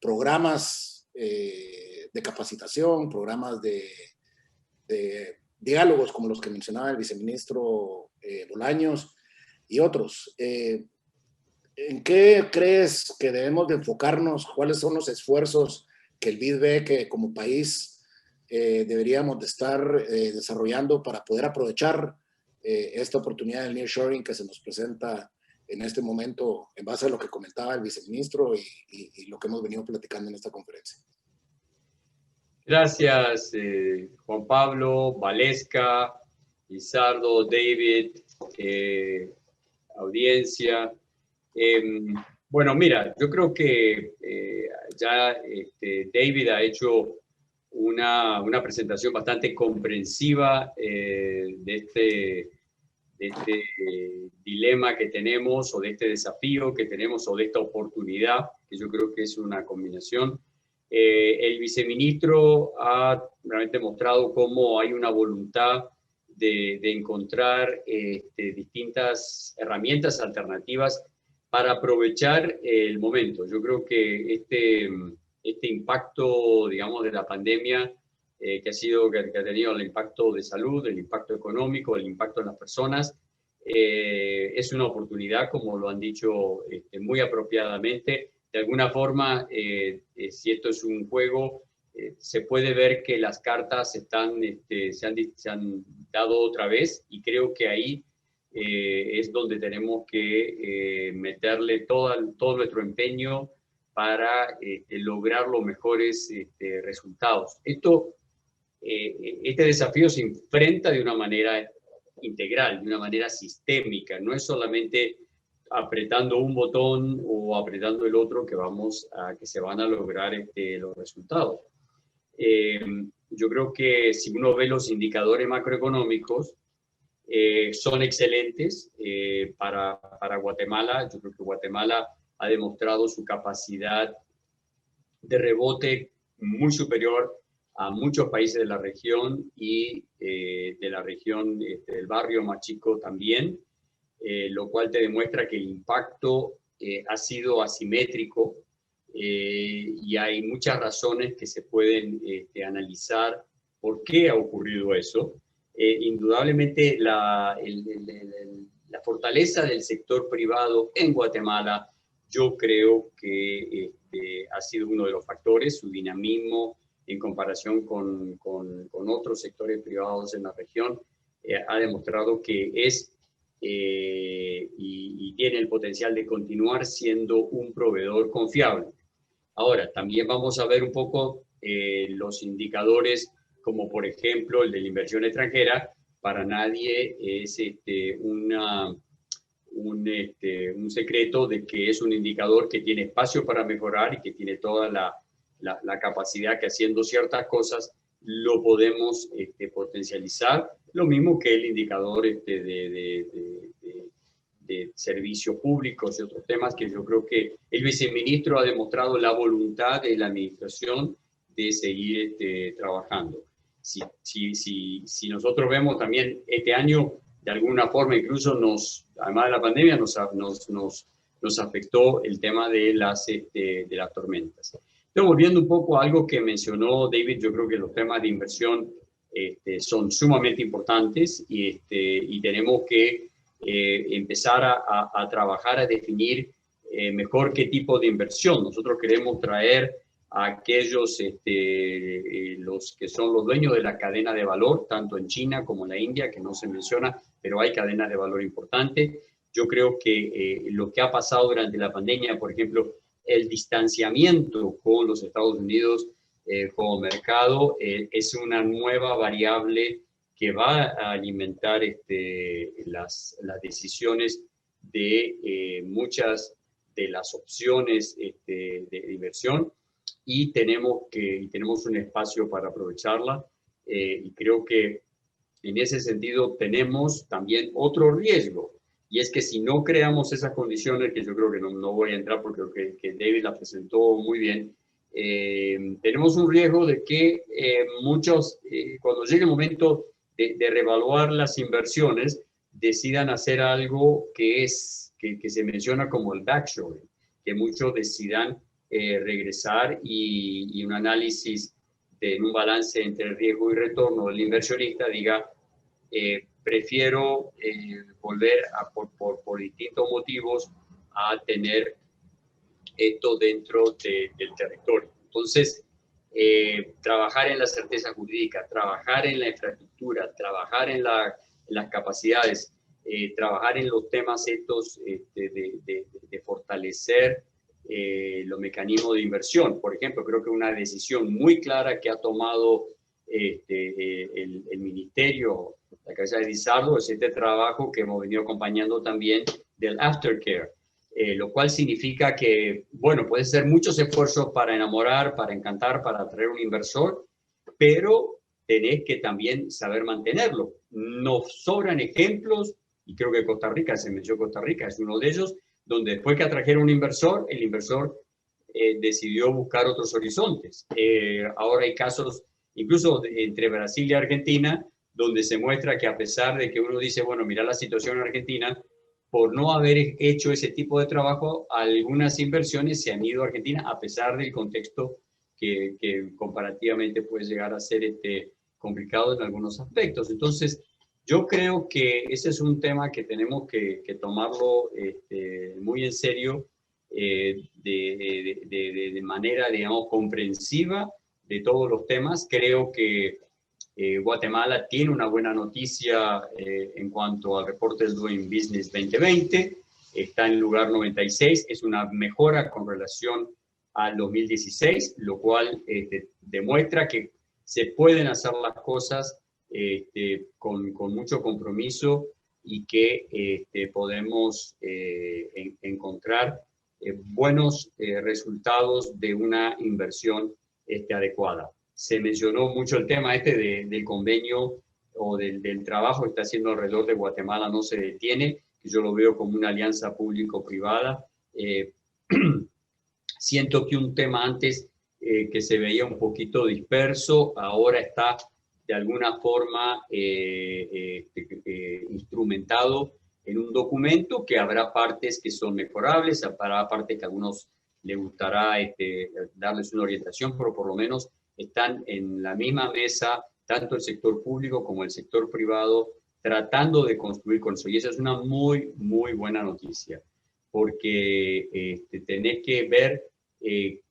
programas de capacitación, programas de diálogos como los que mencionaba el viceministro Bolaños y otros. ¿En qué crees que debemos de enfocarnos? ¿Cuáles son los esfuerzos que el BID ve que como país deberíamos de estar desarrollando para poder aprovechar esta oportunidad del nearshoring que se nos presenta en este momento en base a lo que comentaba el viceministro y lo que hemos venido platicando en esta conferencia? Gracias, Juan Pablo, Valesca, Lizardo, David, audiencia. Bueno, mira, yo creo que ya David ha hecho una presentación bastante comprensiva de este dilema que tenemos, o de este desafío que tenemos, o de esta oportunidad, que yo creo que es una combinación. El viceministro ha realmente mostrado cómo hay una voluntad de encontrar distintas herramientas alternativas para aprovechar el momento. Yo creo que este impacto, digamos, de la pandemia, que ha tenido el impacto de salud, el impacto económico, el impacto en las personas, es una oportunidad, como lo han dicho muy apropiadamente. De alguna forma, si esto es un juego, se puede ver que las cartas se han dado otra vez, y creo que ahí es donde tenemos que meterle todo nuestro empeño para lograr los mejores resultados. Este desafío se enfrenta de una manera integral, de una manera sistémica. No es solamente apretando un botón o apretando el otro que se van a lograr los resultados. Yo creo que si uno ve los indicadores macroeconómicos, son excelentes para Guatemala. Yo creo que Guatemala ha demostrado su capacidad de rebote muy superior a muchos países de la región y de la región del barrio más chico también, lo cual te demuestra que el impacto ha sido asimétrico, y hay muchas razones que se pueden analizar por qué ha ocurrido eso. Indudablemente la fortaleza del sector privado en Guatemala, yo creo que ha sido uno de los factores, su dinamismo en comparación con otros sectores privados en la región, ha demostrado que es y tiene el potencial de continuar siendo un proveedor confiable. Ahora, también vamos a ver un poco los indicadores, como por ejemplo el de la inversión extranjera. Para nadie es un secreto de que es un indicador que tiene espacio para mejorar y que tiene toda la capacidad que, haciendo ciertas cosas, lo podemos potencializar. Lo mismo que el indicador de servicios públicos y otros temas, que yo creo que el viceministro ha demostrado la voluntad de la administración de seguir trabajando. Si nosotros vemos también este año, de alguna forma incluso además de la pandemia, nos afectó el tema de las tormentas. Entonces, volviendo un poco a algo que mencionó David, yo creo que los temas de inversión son sumamente importantes, y tenemos que empezar a trabajar, a definir mejor qué tipo de inversión. Nosotros queremos traer a aquellos, los que son los dueños de la cadena de valor, tanto en China como en la India, que no se menciona, pero hay cadenas de valor importantes. Yo creo que lo que ha pasado durante la pandemia, por ejemplo, el distanciamiento con los Estados Unidos como mercado, es una nueva variable que va a alimentar las decisiones de muchas de las opciones de inversión, y tenemos un espacio para aprovecharla, y creo que en ese sentido tenemos también otro riesgo, y es que si no creamos esas condiciones, que yo creo que no voy a entrar porque creo que David la presentó muy bien, tenemos un riesgo de que cuando llegue el momento de reevaluar las inversiones, decidan hacer algo que se menciona como el backshoring, que muchos decidan regresar, y un análisis en un balance entre riesgo y retorno del inversionista diga, prefiero volver por distintos motivos a tener esto dentro del territorio. Entonces, trabajar en la certeza jurídica, trabajar en la infraestructura, trabajar en las capacidades, trabajar en los temas estos de fortalecer los mecanismos de inversión. Por ejemplo, creo que una decisión muy clara que ha tomado el ministerio, la cabeza de Lizardo, es este trabajo que hemos venido acompañando también del aftercare, lo cual significa que, bueno, puede ser muchos esfuerzos para enamorar, para encantar, para atraer un inversor, pero tenés que también saber mantenerlo. Nos sobran ejemplos, y creo que Costa Rica, se mencionó Costa Rica, es uno de ellos, donde después que atrajeron un inversor, el inversor decidió buscar otros horizontes. Ahora hay casos, incluso entre Brasil y Argentina, donde se muestra que a pesar de que uno dice, bueno, mira la situación en Argentina, por no haber hecho ese tipo de trabajo, algunas inversiones se han ido a Argentina a pesar del contexto que comparativamente puede llegar a ser complicado en algunos aspectos. Entonces, yo creo que ese es un tema que tenemos que tomarlo muy en serio, de manera, digamos, comprensiva de todos los temas. Creo que Guatemala tiene una buena noticia en cuanto al reporte del Doing Business 2020. Está en el lugar 96, es una mejora con relación al 2016, lo cual demuestra que se pueden hacer las cosas con mucho compromiso y que podemos encontrar buenos resultados de una inversión adecuada. Se mencionó mucho el tema del convenio o del trabajo que está haciendo alrededor de Guatemala no se detiene, que yo lo veo como una alianza público-privada. Siento que un tema antes que se veía un poquito disperso, ahora está de alguna forma instrumentado en un documento que habrá partes que son mejorables, habrá partes que a algunos les gustará darles una orientación, pero por lo menos están en la misma mesa, tanto el sector público como el sector privado, tratando de construir con eso. Y esa es una muy, muy buena noticia, porque tenés que ver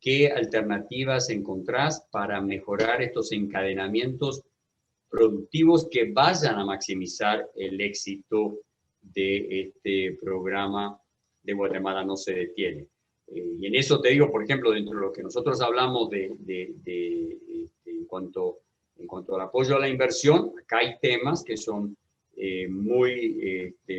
qué alternativas encontrás para mejorar estos encadenamientos productivos que vayan a maximizar el éxito de este programa de Guatemala no se detiene. Y en eso te digo, por ejemplo, dentro de lo que nosotros hablamos en cuanto al apoyo a la inversión, acá hay temas que son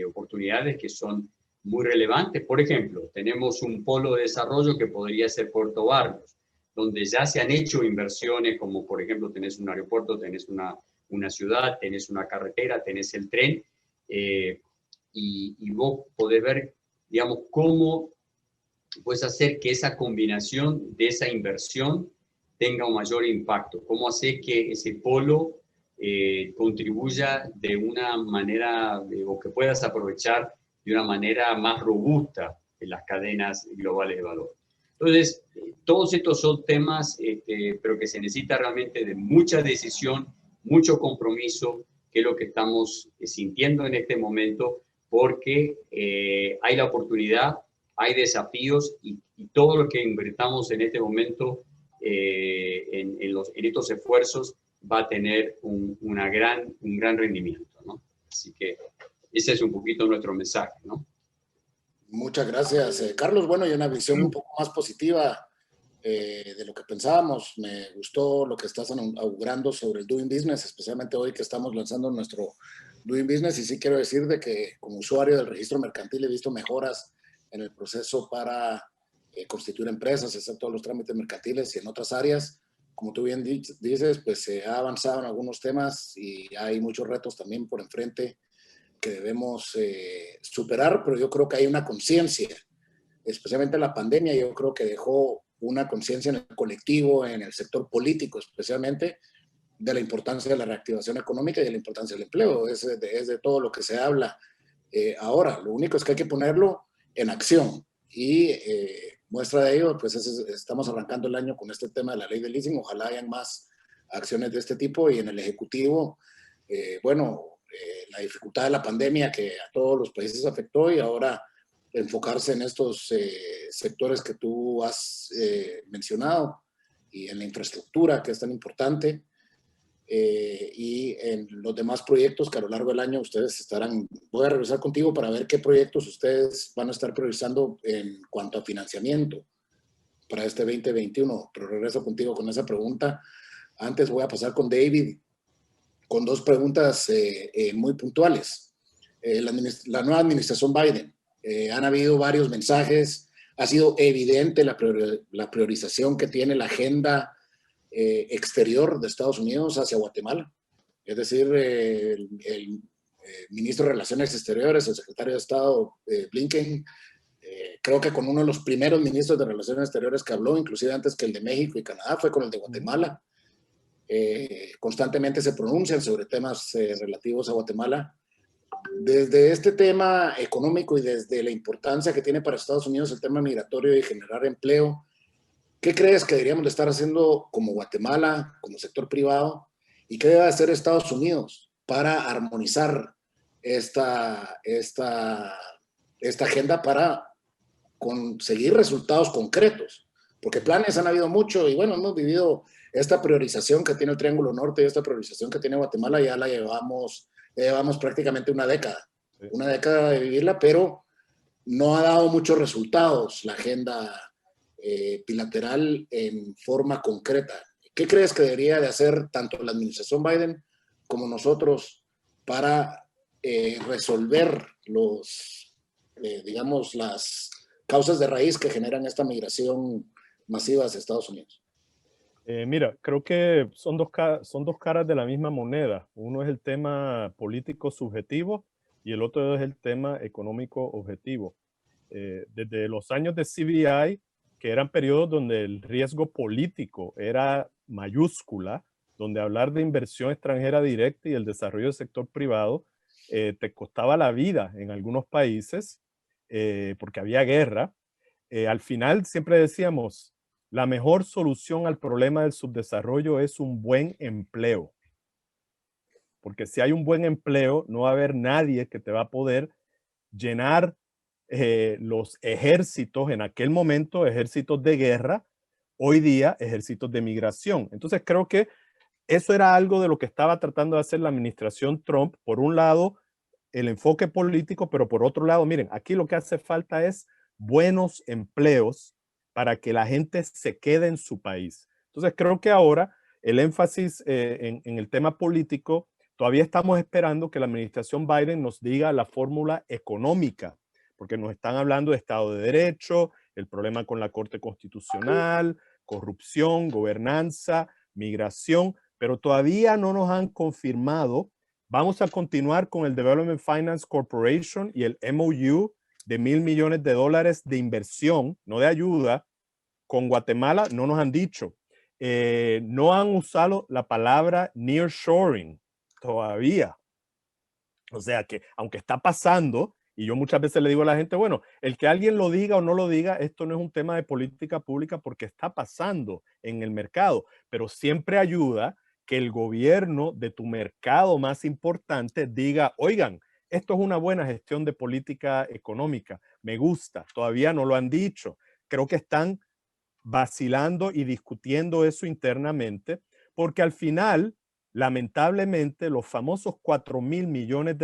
oportunidades que son muy relevantes. Por ejemplo, tenemos un polo de desarrollo que podría ser Puerto Barrios, donde ya se han hecho inversiones, como por ejemplo tenés un aeropuerto, tenés una ciudad, tenés una carretera, tenés el tren, y vos podés ver, digamos, cómo puedes hacer que esa combinación de esa inversión tenga un mayor impacto, cómo hacer que ese polo contribuya de una manera, o que puedas aprovechar de una manera más robusta en las cadenas globales de valor. Entonces, todos estos son temas, pero que se necesita realmente de mucha decisión, mucho compromiso, que es lo que estamos sintiendo en este momento, porque hay la oportunidad, hay desafíos y todo lo que invertamos en este momento en estos esfuerzos va a tener un gran rendimiento, ¿no? Así que ese es un poquito nuestro mensaje, ¿no? Muchas gracias, Carlos. Bueno, y una visión un poco más positiva de lo que pensábamos. Me gustó lo que estás augurando sobre el Doing Business, especialmente hoy que estamos lanzando nuestro Doing Business. Y sí quiero decir de que como usuario del registro mercantil he visto mejoras en el proceso para constituir empresas, hacer todos los trámites mercantiles y en otras áreas. Como tú bien dices, pues se ha avanzado en algunos temas y hay muchos retos también por enfrente que debemos superar, pero yo creo que hay una conciencia, especialmente la pandemia, yo creo que dejó una conciencia en el colectivo, en el sector político especialmente, de la importancia de la reactivación económica y de la importancia del empleo. Es de todo lo que se habla ahora. Lo único es que hay que ponerlo en acción y muestra de ello, pues estamos arrancando el año con este tema de la ley de leasing. Ojalá hayan más acciones de este tipo y en el Ejecutivo, la dificultad de la pandemia que a todos los países afectó y ahora enfocarse en estos sectores que tú has mencionado y en la infraestructura que es tan importante y en los demás proyectos que a lo largo del año ustedes estarán. Voy a regresar contigo para ver qué proyectos ustedes van a estar priorizando en cuanto a financiamiento para este 2021, pero regreso contigo con esa pregunta. Antes voy a pasar con David con dos preguntas muy puntuales. La nueva administración Biden, han habido varios mensajes, ha sido evidente la priorización que tiene la agenda exterior de Estados Unidos hacia Guatemala. Es decir, el ministro de Relaciones Exteriores, el secretario de Estado Blinken, creo que con uno de los primeros ministros de Relaciones Exteriores que habló, inclusive antes que el de México y Canadá, fue con el de Guatemala. Constantemente se pronuncian sobre temas relativos a Guatemala. Desde este tema económico y desde la importancia que tiene para Estados Unidos el tema migratorio y generar empleo, ¿qué crees que deberíamos de estar haciendo como Guatemala, como sector privado? ¿Y qué debe hacer Estados Unidos para armonizar esta agenda para conseguir resultados concretos? Porque planes han habido mucho y bueno, hemos vivido esta priorización que tiene el Triángulo Norte y esta priorización que tiene Guatemala, ya la llevamos prácticamente una década de vivirla, pero no ha dado muchos resultados la agenda bilateral en forma concreta. ¿Qué crees que debería de hacer tanto la administración Biden como nosotros para resolver digamos, las causas de raíz que generan esta migración masiva hacia Estados Unidos? Mira, creo que son dos caras de la misma moneda. Uno es el tema político subjetivo y el otro es el tema económico objetivo. Desde los años de CBI, que eran periodos donde el riesgo político era mayúscula, donde hablar de inversión extranjera directa y el desarrollo del sector privado te costaba la vida en algunos países porque había guerra. Al final siempre decíamos, la mejor solución al problema del subdesarrollo es un buen empleo. Porque si hay un buen empleo, no va a haber nadie que te va a poder llenar los ejércitos, en aquel momento ejércitos de guerra, hoy día ejércitos de migración. Entonces creo que eso era algo de lo que estaba tratando de hacer la administración Trump. Por un lado, el enfoque político, pero por otro lado, miren, aquí lo que hace falta es buenos empleos para que la gente se quede en su país. Entonces creo que ahora el énfasis en el tema político, todavía estamos esperando que la administración Biden nos diga la fórmula económica, porque nos están hablando de Estado de Derecho, el problema con la Corte Constitucional, corrupción, gobernanza, migración, pero todavía no nos han confirmado. Vamos a continuar con el Development Finance Corporation y el MOU de $1,000 millones de inversión, no de ayuda. Con Guatemala no nos han dicho. No han usado la palabra nearshoring todavía. O sea que, aunque está pasando, y yo muchas veces le digo a la gente, bueno, el que alguien lo diga o no lo diga, esto no es un tema de política pública porque está pasando en el mercado, pero siempre ayuda que el gobierno de tu mercado más importante diga, oigan, esto es una buena gestión de política económica, me gusta, todavía no lo han dicho. Creo que están vacilando y discutiendo eso internamente, porque al final, lamentablemente, los famosos $4,000 millones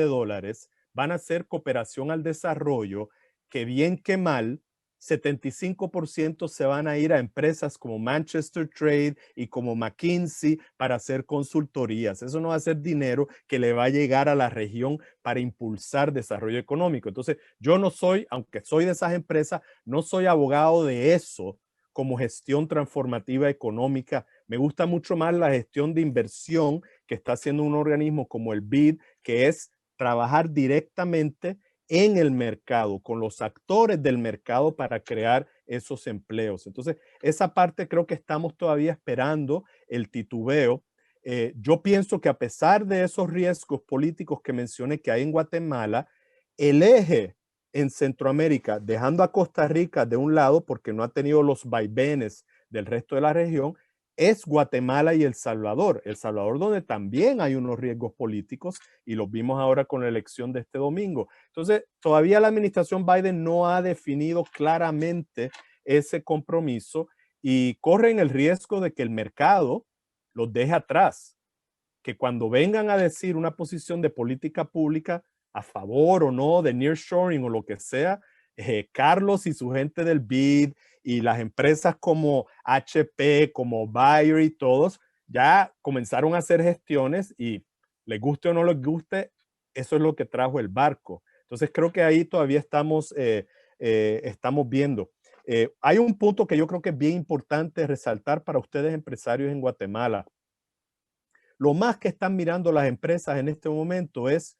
van a ser cooperación al desarrollo, que bien que mal, 75% se van a ir a empresas como Manchester Trade y como McKinsey para hacer consultorías. Eso no va a ser dinero que le va a llegar a la región para impulsar desarrollo económico. Entonces, yo no soy, aunque soy de esas empresas, no soy abogado de eso como gestión transformativa económica. Me gusta mucho más la gestión de inversión que está haciendo un organismo como el BID, que es trabajar directamente en el mercado, con los actores del mercado para crear esos empleos. Entonces, esa parte creo que estamos todavía esperando el titubeo. Yo pienso que a pesar de esos riesgos políticos que mencioné que hay en Guatemala, el eje en Centroamérica, dejando a Costa Rica de un lado porque no ha tenido los vaivenes del resto de la región, es Guatemala y El Salvador. El Salvador, donde también hay unos riesgos políticos y los vimos ahora con la elección de este domingo. Entonces, todavía la administración Biden no ha definido claramente ese compromiso y corren el riesgo de que el mercado los deje atrás, que cuando vengan a decir una posición de política pública a favor o no de nearshoring o lo que sea, Carlos y su gente del BID y las empresas como HP, como Bayer y todos, ya comenzaron a hacer gestiones y les guste o no les guste, eso es lo que trajo el barco. Entonces creo que ahí todavía estamos viendo. Hay un punto que yo creo que es bien importante resaltar para ustedes empresarios en Guatemala. Lo más que están mirando las empresas en este momento es,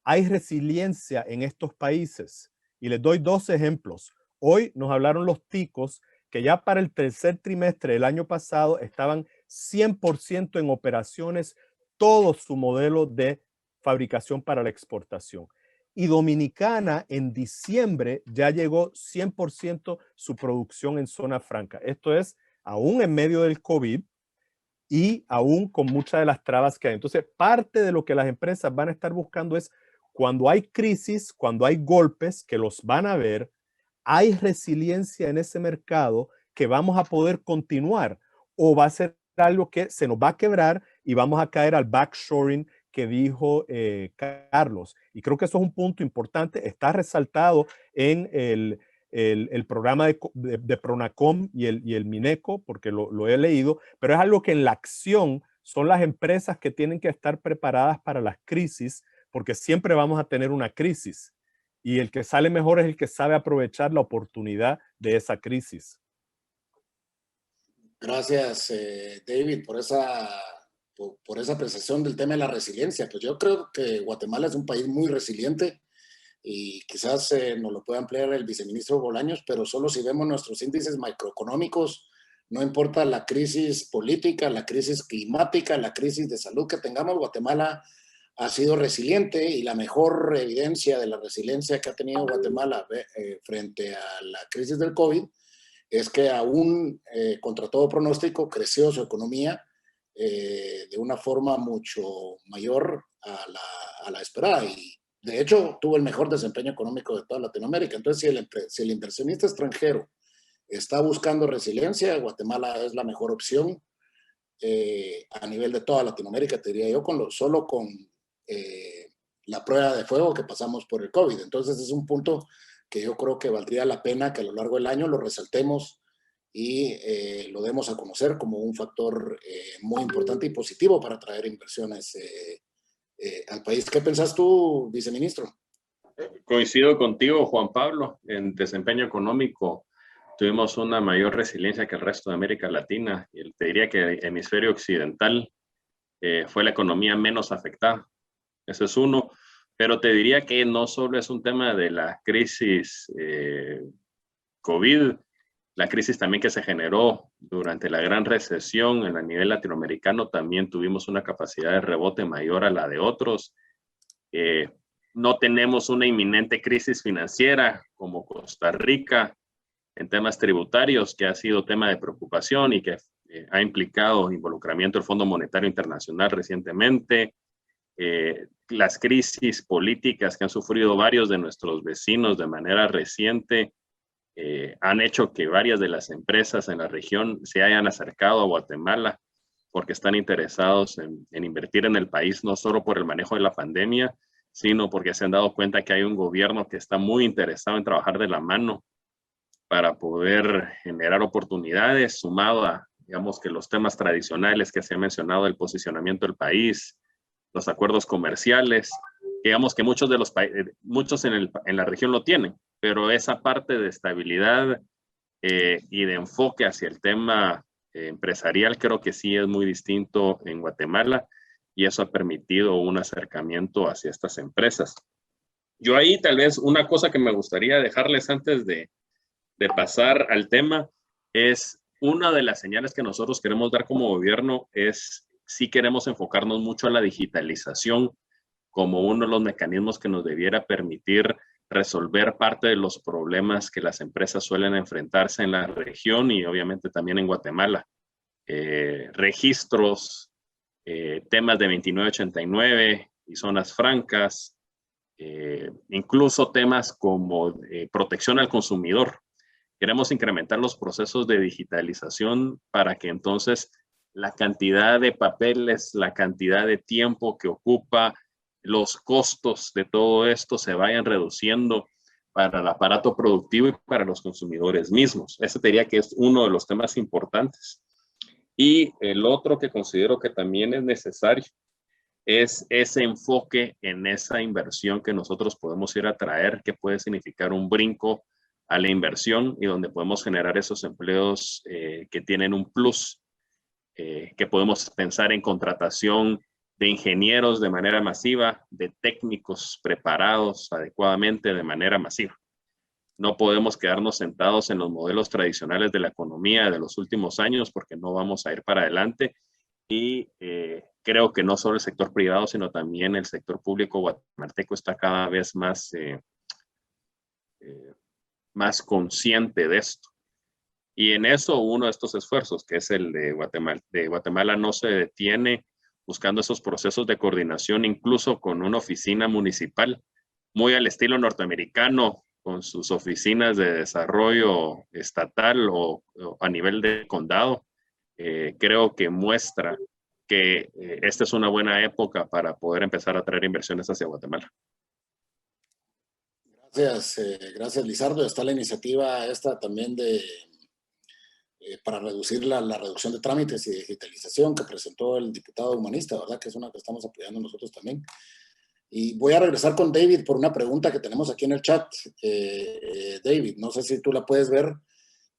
hay resiliencia en estos países. Y les doy dos ejemplos. Hoy nos hablaron los ticos que ya para el tercer trimestre del año pasado estaban 100% en operaciones todo su modelo de fabricación para la exportación. y Dominicana en diciembre ya llegó 100% su producción en zona franca. Esto es aún en medio del COVID y aún con muchas de las trabas que hay. Entonces, parte de lo que las empresas van a estar buscando es cuando hay crisis, cuando hay golpes que los van a ver, hay resiliencia en ese mercado que vamos a poder continuar, o va a ser algo que se nos va a quebrar y vamos a caer al backshoring que dijo Carlos. Y creo que eso es un punto importante. Está resaltado en el programa de Pronacom y el Mineco, porque lo he leído, pero es algo que en la acción son las empresas que tienen que estar preparadas para las crisis, porque siempre vamos a tener una crisis. Y el que sale mejor es el que sabe aprovechar la oportunidad de esa crisis. Gracias, David, por esa apreciación del tema de la resiliencia. Pues yo creo que Guatemala es un país muy resiliente y quizás nos lo pueda ampliar el viceministro Bolaños, pero solo si vemos nuestros índices macroeconómicos, no importa la crisis política, la crisis climática, la crisis de salud que tengamos, Guatemala ha sido resiliente, y la mejor evidencia de la resiliencia que ha tenido Guatemala frente a la crisis del COVID es que aún contra todo pronóstico creció su economía de una forma mucho mayor a la esperada, y de hecho tuvo el mejor desempeño económico de toda Latinoamérica. Entonces, si el inversionista extranjero está buscando resiliencia, Guatemala es la mejor opción a nivel de toda Latinoamérica, te diría yo, solo con la prueba de fuego que pasamos por el COVID. Entonces es un punto que yo creo que valdría la pena que a lo largo del año lo resaltemos y lo demos a conocer como un factor muy importante y positivo para atraer inversiones al país. ¿Qué pensás tú, viceministro? Coincido contigo, Juan Pablo. En desempeño económico tuvimos una mayor resiliencia que el resto de América Latina. Y te diría que el hemisferio occidental fue la economía menos afectada. Ese es uno. Pero te diría que no solo es un tema de la crisis COVID, la crisis también que se generó durante la gran recesión en el nivel latinoamericano, también tuvimos una capacidad de rebote mayor a la de otros. No tenemos una inminente crisis financiera como Costa Rica en temas tributarios, que ha sido tema de preocupación y que ha implicado involucramiento del Fondo Monetario Internacional recientemente. Las crisis políticas que han sufrido varios de nuestros vecinos de manera reciente han hecho que varias de las empresas en la región se hayan acercado a Guatemala porque están interesados en invertir en el país, no solo por el manejo de la pandemia, sino porque se han dado cuenta que hay un gobierno que está muy interesado en trabajar de la mano para poder generar oportunidades, sumado a, digamos, que los temas tradicionales que se ha mencionado, el posicionamiento del país, los acuerdos comerciales, digamos que muchos de los muchos en la región lo tienen, pero esa parte de estabilidad y de enfoque hacia el tema empresarial creo que sí es muy distinto en Guatemala, y eso ha permitido un acercamiento hacia estas empresas. Yo ahí tal vez una cosa que me gustaría dejarles antes de pasar al tema es una de las señales que nosotros queremos dar como gobierno es si queremos enfocarnos mucho a la digitalización como uno de los mecanismos que nos debiera permitir resolver parte de los problemas que las empresas suelen enfrentarse en la región y obviamente también en Guatemala. Registros, temas de 2989 y zonas francas, incluso temas como protección al consumidor. Queremos incrementar los procesos de digitalización para que entonces la cantidad de papeles, la cantidad de tiempo que ocupa, los costos de todo esto se vayan reduciendo para el aparato productivo y para los consumidores mismos. Ese diría que es uno de los temas importantes. Y el otro que considero que también es necesario es ese enfoque en esa inversión que nosotros podemos ir a traer, que puede significar un brinco a la inversión y donde podemos generar esos empleos que tienen un plus, que podemos pensar en contratación de ingenieros de manera masiva, de técnicos preparados adecuadamente de manera masiva. No podemos quedarnos sentados en los modelos tradicionales de la economía de los últimos años porque no vamos a ir para adelante y creo que no solo el sector privado, sino también el sector público guatemalteco está cada vez más consciente de esto. Y en eso uno de estos esfuerzos, que es el de Guatemala no se detiene buscando esos procesos de coordinación, incluso con una oficina municipal, muy al estilo norteamericano, con sus oficinas de desarrollo estatal o a nivel de condado. Creo que muestra que esta es una buena época para poder empezar a traer inversiones hacia Guatemala. Gracias Lizardo. Está la iniciativa esta también para reducir la reducción de trámites y digitalización que presentó el diputado humanista, ¿verdad? Que es una que estamos apoyando nosotros también. Y voy a regresar con David por una pregunta que tenemos aquí en el chat. David, no sé si tú la puedes ver.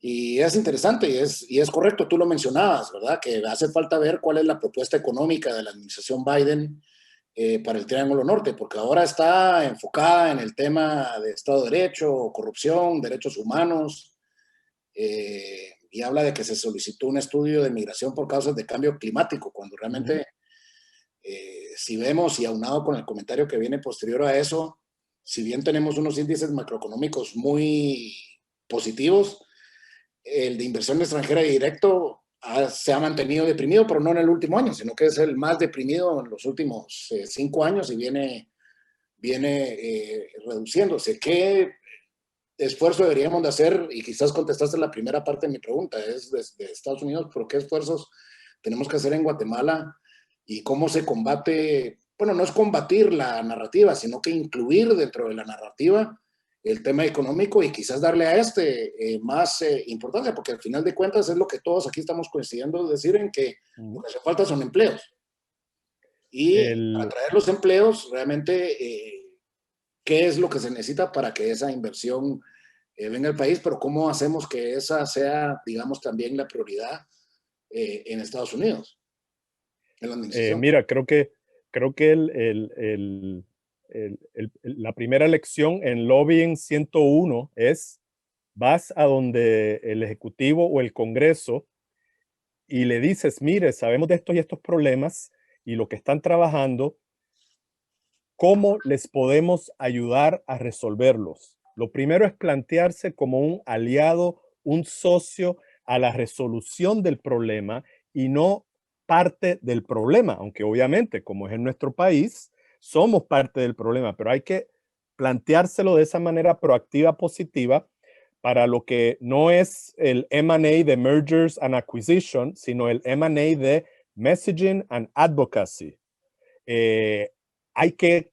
Y es interesante y es correcto, tú lo mencionabas, ¿verdad? Que hace falta ver cuál es la propuesta económica de la administración Biden para el Triángulo Norte, porque ahora está enfocada en el tema de Estado de Derecho, corrupción, derechos humanos, y habla de que se solicitó un estudio de migración por causas de cambio climático, cuando realmente, si vemos y aunado con el comentario que viene posterior a eso, si bien tenemos unos índices macroeconómicos muy positivos, el de inversión extranjera directo se ha mantenido deprimido, pero no en el último año, sino que es el más deprimido en los últimos 5 años y viene reduciéndose. ¿Qué esfuerzo deberíamos de hacer? Y quizás contestaste la primera parte de mi pregunta, es de Estados Unidos, pero ¿qué esfuerzos tenemos que hacer en Guatemala y cómo se combate? Bueno, no es combatir la narrativa, sino que incluir dentro de la narrativa el tema económico y quizás darle a más importancia, porque al final de cuentas es lo que todos aquí estamos coincidiendo, decir en que lo que hace falta son empleos. Y para traer los empleos, realmente, ¿qué es lo que se necesita para que esa inversión venga al país? Pero ¿cómo hacemos que esa sea, digamos, también la prioridad en Estados Unidos? En la administración. Mira, creo que la primera lección en Lobbying 101 es: vas a donde el Ejecutivo o el Congreso y le dices, mire, sabemos de estos y estos problemas y lo que están trabajando, ¿cómo les podemos ayudar a resolverlos? Lo primero es plantearse como un aliado, un socio a la resolución del problema y no parte del problema, aunque obviamente, como es en nuestro país, somos parte del problema, pero hay que planteárselo de esa manera proactiva, positiva, para lo que no es el M&A de Mergers and Acquisition, sino el M&A de Messaging and Advocacy. Hay que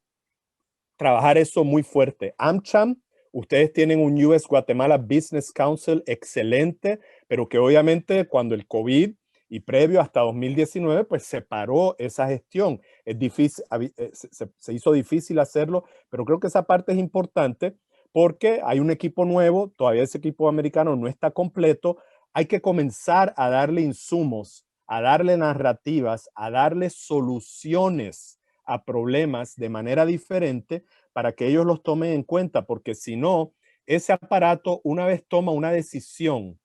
trabajar eso muy fuerte. AmCham, ustedes tienen un US Guatemala Business Council excelente, pero que obviamente cuando el COVID y previo hasta 2019, pues se paró esa gestión. Es difícil, se hizo difícil hacerlo, pero creo que esa parte es importante porque hay un equipo nuevo, todavía ese equipo americano no está completo. Hay que comenzar a darle insumos, a darle narrativas, a darle soluciones a problemas de manera diferente para que ellos los tomen en cuenta, porque si no, ese aparato una vez toma una decisión,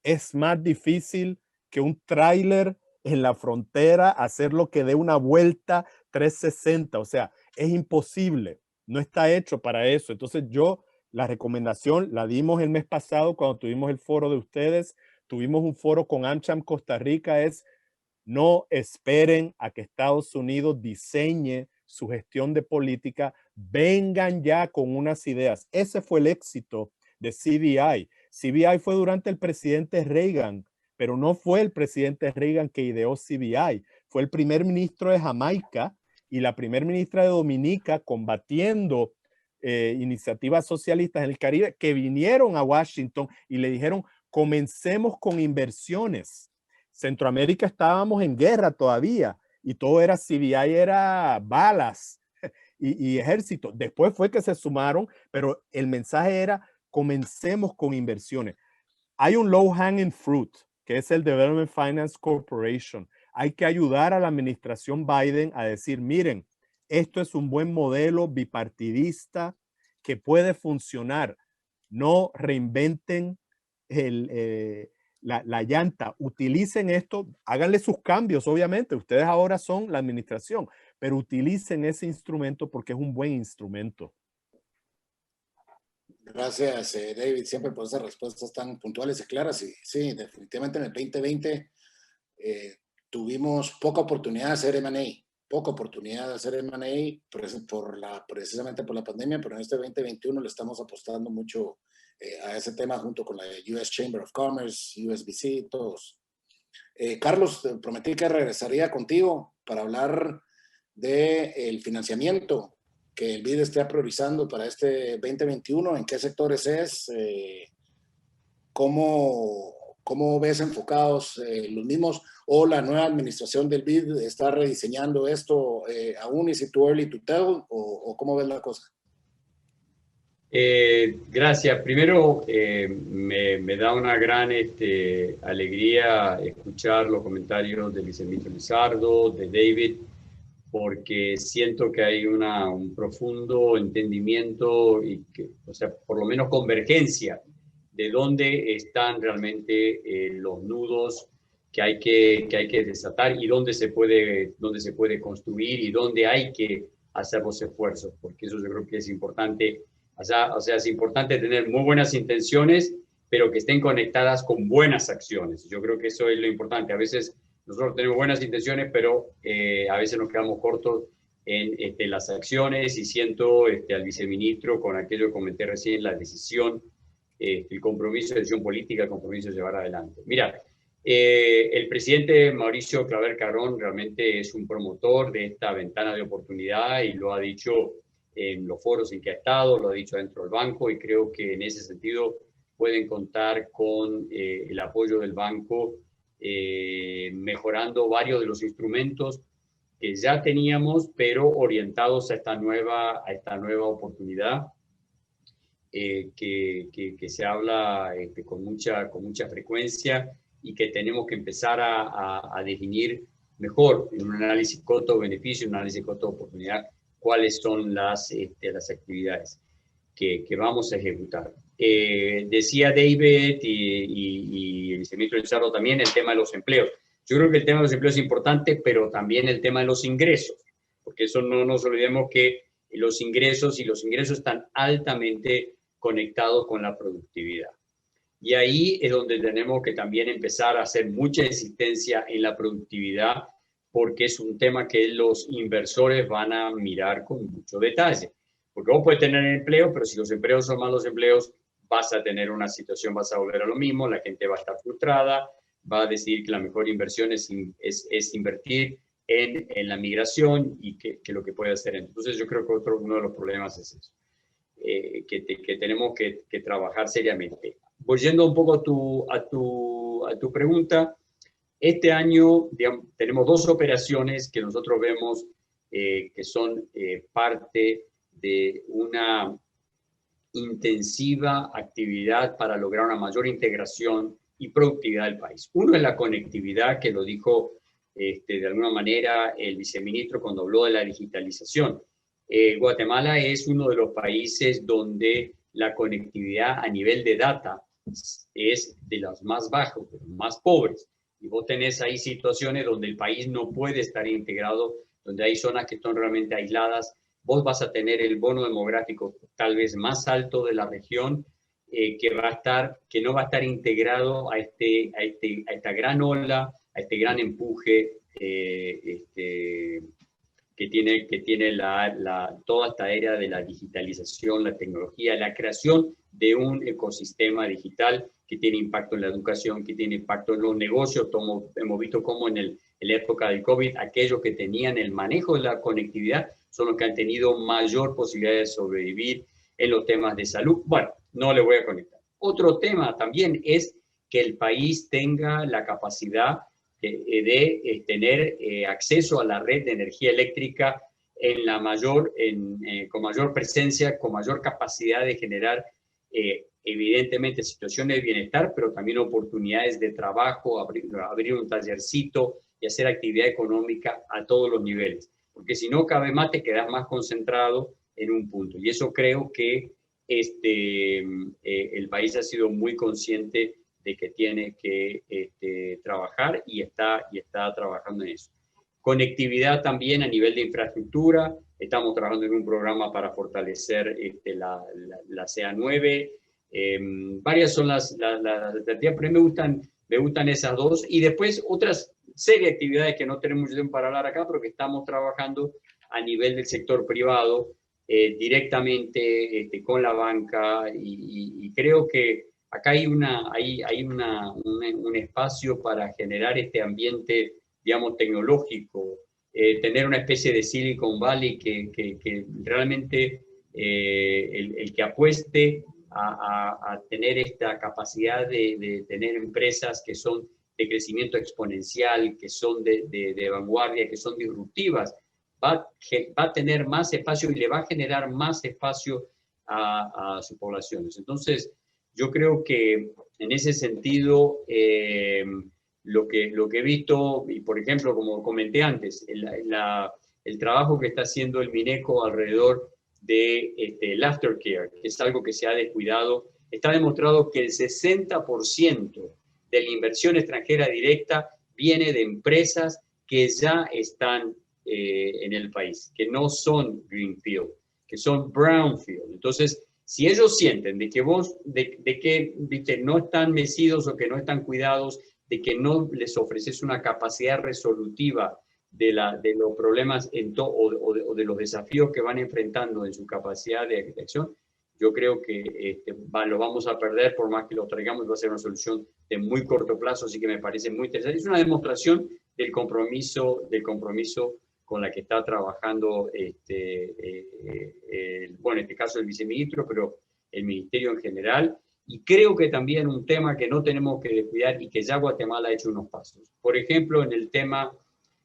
es más difícil que un tráiler en la frontera hacerlo que dé una vuelta 360, o sea, es imposible, no está hecho para eso. Entonces la recomendación la dimos el mes pasado cuando tuvimos el foro de ustedes, tuvimos un foro con AmCham Costa Rica, es: no esperen a que Estados Unidos diseñe su gestión de política, vengan ya con unas ideas. Ese fue el éxito de CBI. CBI fue durante el presidente Reagan, pero no fue el presidente Reagan que ideó CBI, fue el primer ministro de Jamaica y la primer ministra de Dominica combatiendo iniciativas socialistas en el Caribe, que vinieron a Washington y le dijeron: comencemos con inversiones. Centroamérica estábamos en guerra todavía y todo era CBI, era balas y ejército. Después fue que se sumaron, pero el mensaje era: comencemos con inversiones. Hay un low hanging fruit, que es el Development Finance Corporation. Hay que ayudar a la administración Biden a decir: miren, esto es un buen modelo bipartidista que puede funcionar. No reinventen la llanta, utilicen esto, háganle sus cambios, obviamente, ustedes ahora son la administración, pero utilicen ese instrumento porque es un buen instrumento. Gracias, David, siempre por esas respuestas tan puntuales y claras. Y sí, definitivamente en el 2020 tuvimos poca oportunidad de hacer M&A, precisamente por la pandemia, pero en este 2021 le estamos apostando mucho a ese tema junto con la US Chamber of Commerce, USBC, todos. Carlos, te prometí que regresaría contigo para hablar del financiamiento que el BID esté priorizando para este 2021, en qué sectores es, cómo ves enfocados los mismos, o la nueva administración del BID está rediseñando esto aún, is it too early to tell, o cómo ves la cosa? Gracias. Primero, me da una gran alegría escuchar los comentarios del viceministro Lizardo, de David, porque siento que hay un profundo entendimiento y que, o sea, por lo menos convergencia de dónde están realmente los nudos que hay que desatar y dónde se puede construir y dónde hay que hacer los esfuerzos, porque eso yo creo que es importante. O sea, es importante tener muy buenas intenciones, pero que estén conectadas con buenas acciones. Yo creo que eso es lo importante. A veces nosotros tenemos buenas intenciones, pero a veces nos quedamos cortos en las acciones, y siento al viceministro con aquello que comenté recién, la decisión, el compromiso de decisión política, el compromiso de llevar adelante. Mira, el presidente Mauricio Claver Carrón realmente es un promotor de esta ventana de oportunidad y lo ha dicho en los foros en que ha estado, lo ha dicho dentro del banco, y creo que en ese sentido pueden contar con el apoyo del banco, mejorando varios de los instrumentos que ya teníamos, pero orientados a esta nueva oportunidad que se habla con mucha frecuencia y que tenemos que empezar a definir mejor en un análisis costo-beneficio, un análisis costo-oportunidad, cuáles son las actividades que vamos a ejecutar. Decía David y el viceministro Lizardo también el tema de los empleos. Yo creo que el tema de los empleos es importante, pero también el tema de los ingresos, porque eso no nos olvidemos que los ingresos están altamente conectados con la productividad. Y ahí es donde tenemos que también empezar a hacer mucha insistencia en la productividad, porque es un tema que los inversores van a mirar con mucho detalle. Porque vos puedes tener empleo, pero si los empleos son malos empleos, vas a tener una situación, vas a volver a lo mismo, la gente va a estar frustrada, va a decidir que la mejor inversión es invertir en la migración y que lo que puede hacer. Entonces yo creo que uno de los problemas es eso, que tenemos que trabajar seriamente. Volviendo un poco a tu pregunta, este año, digamos, tenemos dos operaciones que nosotros vemos que son parte de una intensiva actividad para lograr una mayor integración y productividad del país. Uno es la conectividad, que lo dijo de alguna manera el viceministro cuando habló de la digitalización. Guatemala es uno de los países donde la conectividad a nivel de data es de los más bajos, de los más pobres. Y vos tenés ahí situaciones donde el país no puede estar integrado, donde hay zonas que están realmente aisladas. Vos vas a tener el bono demográfico tal vez más alto de la región, que no va a estar integrado a esta gran ola, a este gran empuje que tiene toda esta era de la digitalización, la tecnología, la creación de un ecosistema digital que tiene impacto en la educación, que tiene impacto en los negocios. Hemos visto cómo en la época del COVID, aquellos que tenían el manejo de la conectividad son los que han tenido mayor posibilidad de sobrevivir en los temas de salud. Bueno, no le voy a conectar. Otro tema también es que el país tenga la capacidad de tener acceso a la red de energía eléctrica con mayor presencia, con mayor capacidad de generar evidentemente situaciones de bienestar, pero también oportunidades de trabajo, abrir un tallercito y hacer actividad económica a todos los niveles. Porque si no, cada vez más te quedas más concentrado en un punto. Y eso creo que el país ha sido muy consciente de que tiene que trabajar y está trabajando en eso. Conectividad también a nivel de infraestructura. Estamos trabajando en un programa para fortalecer la CA9. Varias son las alternativas, pero me gustan esas dos. Y después otras serie de actividades que no tenemos mucho tiempo para hablar acá, pero que estamos trabajando a nivel del sector privado, directamente con la banca. Y creo que acá hay un espacio para generar este ambiente, digamos, tecnológico, tener una especie de Silicon Valley que realmente el que apueste a tener esta capacidad de tener empresas que son de crecimiento exponencial, que son de vanguardia, que son disruptivas, va a tener más espacio y le va a generar más espacio a sus poblaciones. Entonces, yo creo que en ese sentido, lo que he visto, y por ejemplo, como comenté antes, el trabajo que está haciendo el MINECO alrededor del aftercare, que es algo que se ha descuidado, está demostrado que el 60% de la inversión extranjera directa viene de empresas que ya están en el país, que no son greenfield, que son brownfield. Entonces, si ellos sienten de que ¿viste? No están mecidos o que no están cuidados, de que no les ofreces una capacidad resolutiva de los problemas o de los desafíos que van enfrentando en su capacidad de acción, yo creo que lo vamos a perder por más que lo traigamos, va a ser una solución de muy corto plazo, así que me parece muy interesante. Es una demostración del compromiso con la que está trabajando, bueno, en este caso el viceministro, pero el ministerio en general. Y creo que también un tema que no tenemos que descuidar y que ya Guatemala ha hecho unos pasos. Por ejemplo, en el tema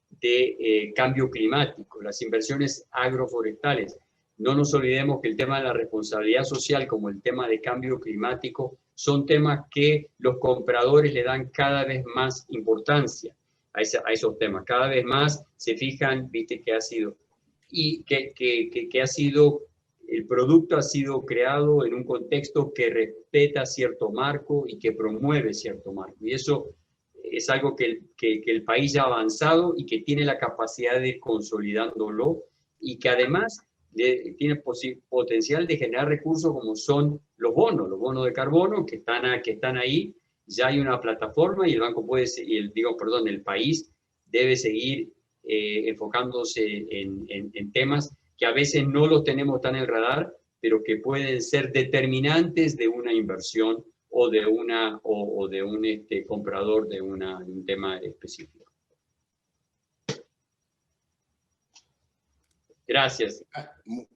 de cambio climático, las inversiones agroforestales. No nos olvidemos que el tema de la responsabilidad social, como el tema de cambio climático, son temas que los compradores le dan cada vez más importancia a esos temas. Cada vez más se fijan, viste, que ha sido, y que ha sido, el producto ha sido creado en un contexto que respeta cierto marco y que promueve cierto marco. Y eso es algo que el país ya ha avanzado y que tiene la capacidad de ir consolidándolo y que además tiene potencial de generar recursos como son los bonos de carbono que están ahí. Ya hay una plataforma y el banco el país debe seguir enfocándose en temas que a veces no los tenemos tan en el radar, pero que pueden ser determinantes de una inversión o de un comprador de un tema específico. Gracias.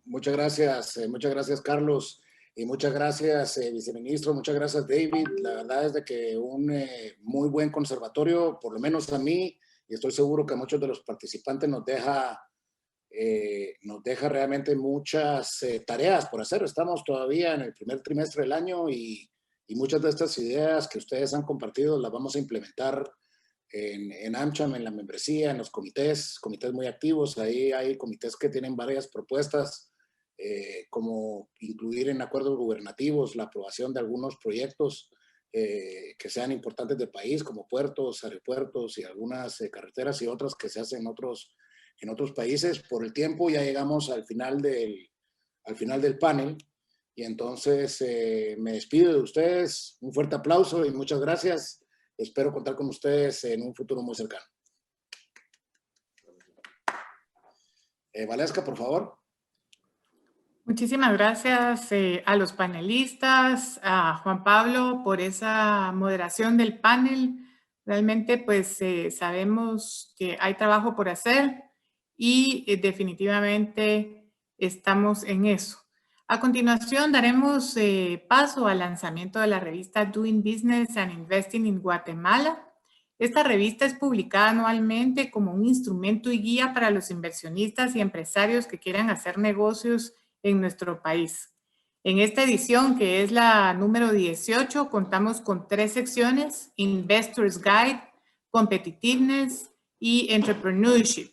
Muchas gracias Carlos, y muchas gracias viceministro, muchas gracias David. La verdad es de que un muy buen conservatorio, por lo menos a mí, y estoy seguro que a muchos de los participantes nos deja realmente muchas tareas por hacer. Estamos todavía en el primer trimestre del año y muchas de estas ideas que ustedes han compartido las vamos a implementar en AmCham, en la membresía, en los comités muy activos. Ahí hay comités que tienen varias propuestas, como incluir en acuerdos gubernativos la aprobación de algunos proyectos que sean importantes del país, como puertos, aeropuertos y algunas carreteras y otras que se hacen en otros países. Por el tiempo ya llegamos al final del panel. Y entonces me despido de ustedes. Un fuerte aplauso y muchas gracias. Espero contar con ustedes en un futuro muy cercano. Valesca, por favor. Muchísimas gracias a los panelistas, a Juan Pablo por esa moderación del panel. Realmente pues sabemos que hay trabajo por hacer y definitivamente estamos en eso. A continuación daremos paso al lanzamiento de la revista Doing Business and Investing in Guatemala. Esta revista es publicada anualmente como un instrumento y guía para los inversionistas y empresarios que quieran hacer negocios en nuestro país. En esta edición, que es la número 18, contamos con 3 secciones: Investors Guide, Competitiveness y Entrepreneurship.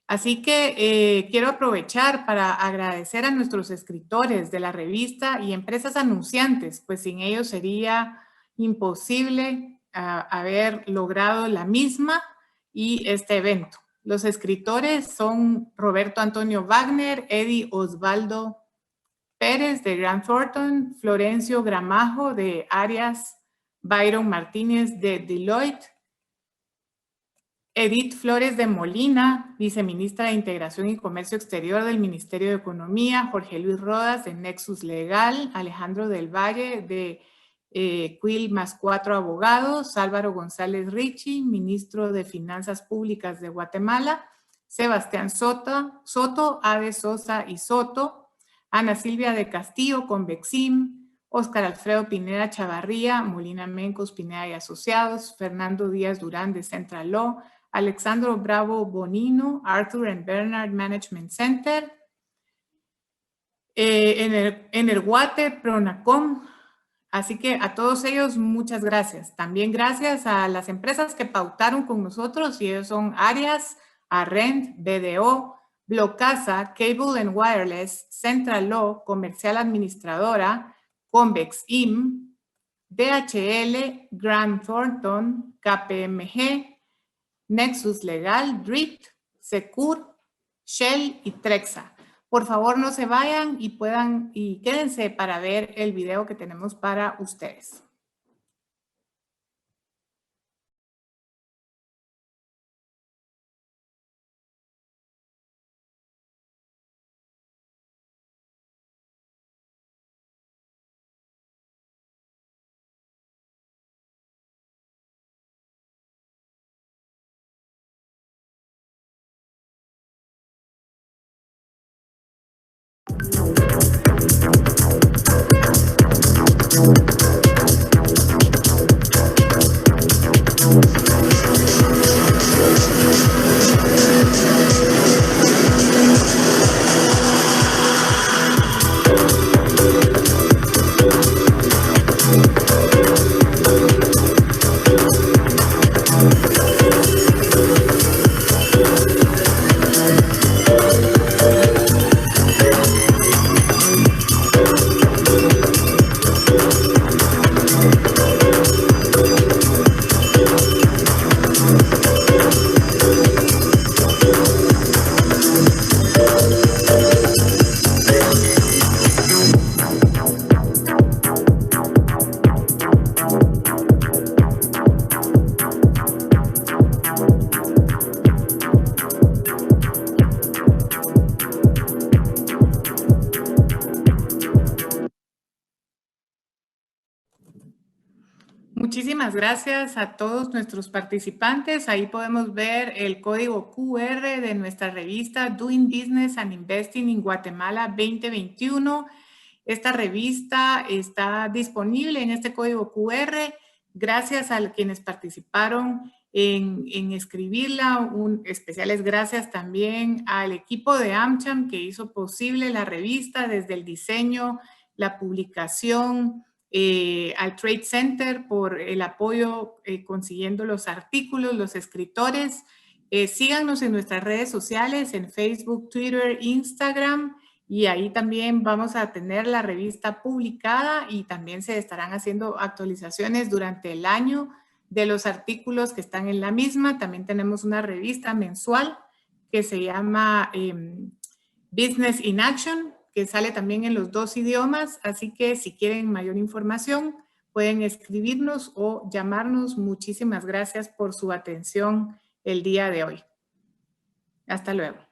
Así que quiero aprovechar para agradecer a nuestros escritores de la revista y empresas anunciantes, pues sin ellos sería imposible haber logrado la misma y este evento. Los escritores son Roberto Antonio Wagner, Eddie Osvaldo Pérez de Grant Thornton, Florencio Gramajo de Arias, Byron Martínez de Deloitte, Edith Flores de Molina, viceministra de Integración y Comercio Exterior del Ministerio de Economía, Jorge Luis Rodas de Nexus Legal, Alejandro del Valle de Quill más 4 abogados, Álvaro González Richie, ministro de Finanzas Públicas de Guatemala, Sebastián Soto, Ade Sosa y Soto, Ana Silvia de Castillo, Convexim, Óscar Alfredo Pineda Chavarría, Molina Mencos, Pineda y Asociados, Fernando Díaz Durán de Central Law, Alexandro Bravo Bonino, Arthur and Bernard Management Center, Energuate, Pronacom. Así que a todos ellos muchas gracias. También gracias a las empresas que pautaron con nosotros, y ellos son Arias, Arrend, BDO, Blocasa, Cable and Wireless, Central Law, Comercial Administradora, Convex IM, DHL, Grant Thornton, KPMG, Nexus Legal, DRIT, Secur, Shell y Trexa. Por favor, no se vayan y quédense para ver el video que tenemos para ustedes. Muchísimas gracias a todos nuestros participantes. Ahí podemos ver el código QR de nuestra revista Doing Business and Investing in Guatemala 2021. Esta revista está disponible en este código QR. Gracias a quienes participaron en escribirla. Especiales gracias también al equipo de AmCham que hizo posible la revista desde el diseño, la publicación, al Trade Center por el apoyo consiguiendo los artículos, los escritores. Síganos en nuestras redes sociales, en Facebook, Twitter, Instagram, y ahí también vamos a tener la revista publicada y también se estarán haciendo actualizaciones durante el año de los artículos que están en la misma. También tenemos una revista mensual que se llama Business in Action, que sale también en los 2 idiomas, así que si quieren mayor información pueden escribirnos o llamarnos. Muchísimas gracias por su atención el día de hoy. Hasta luego.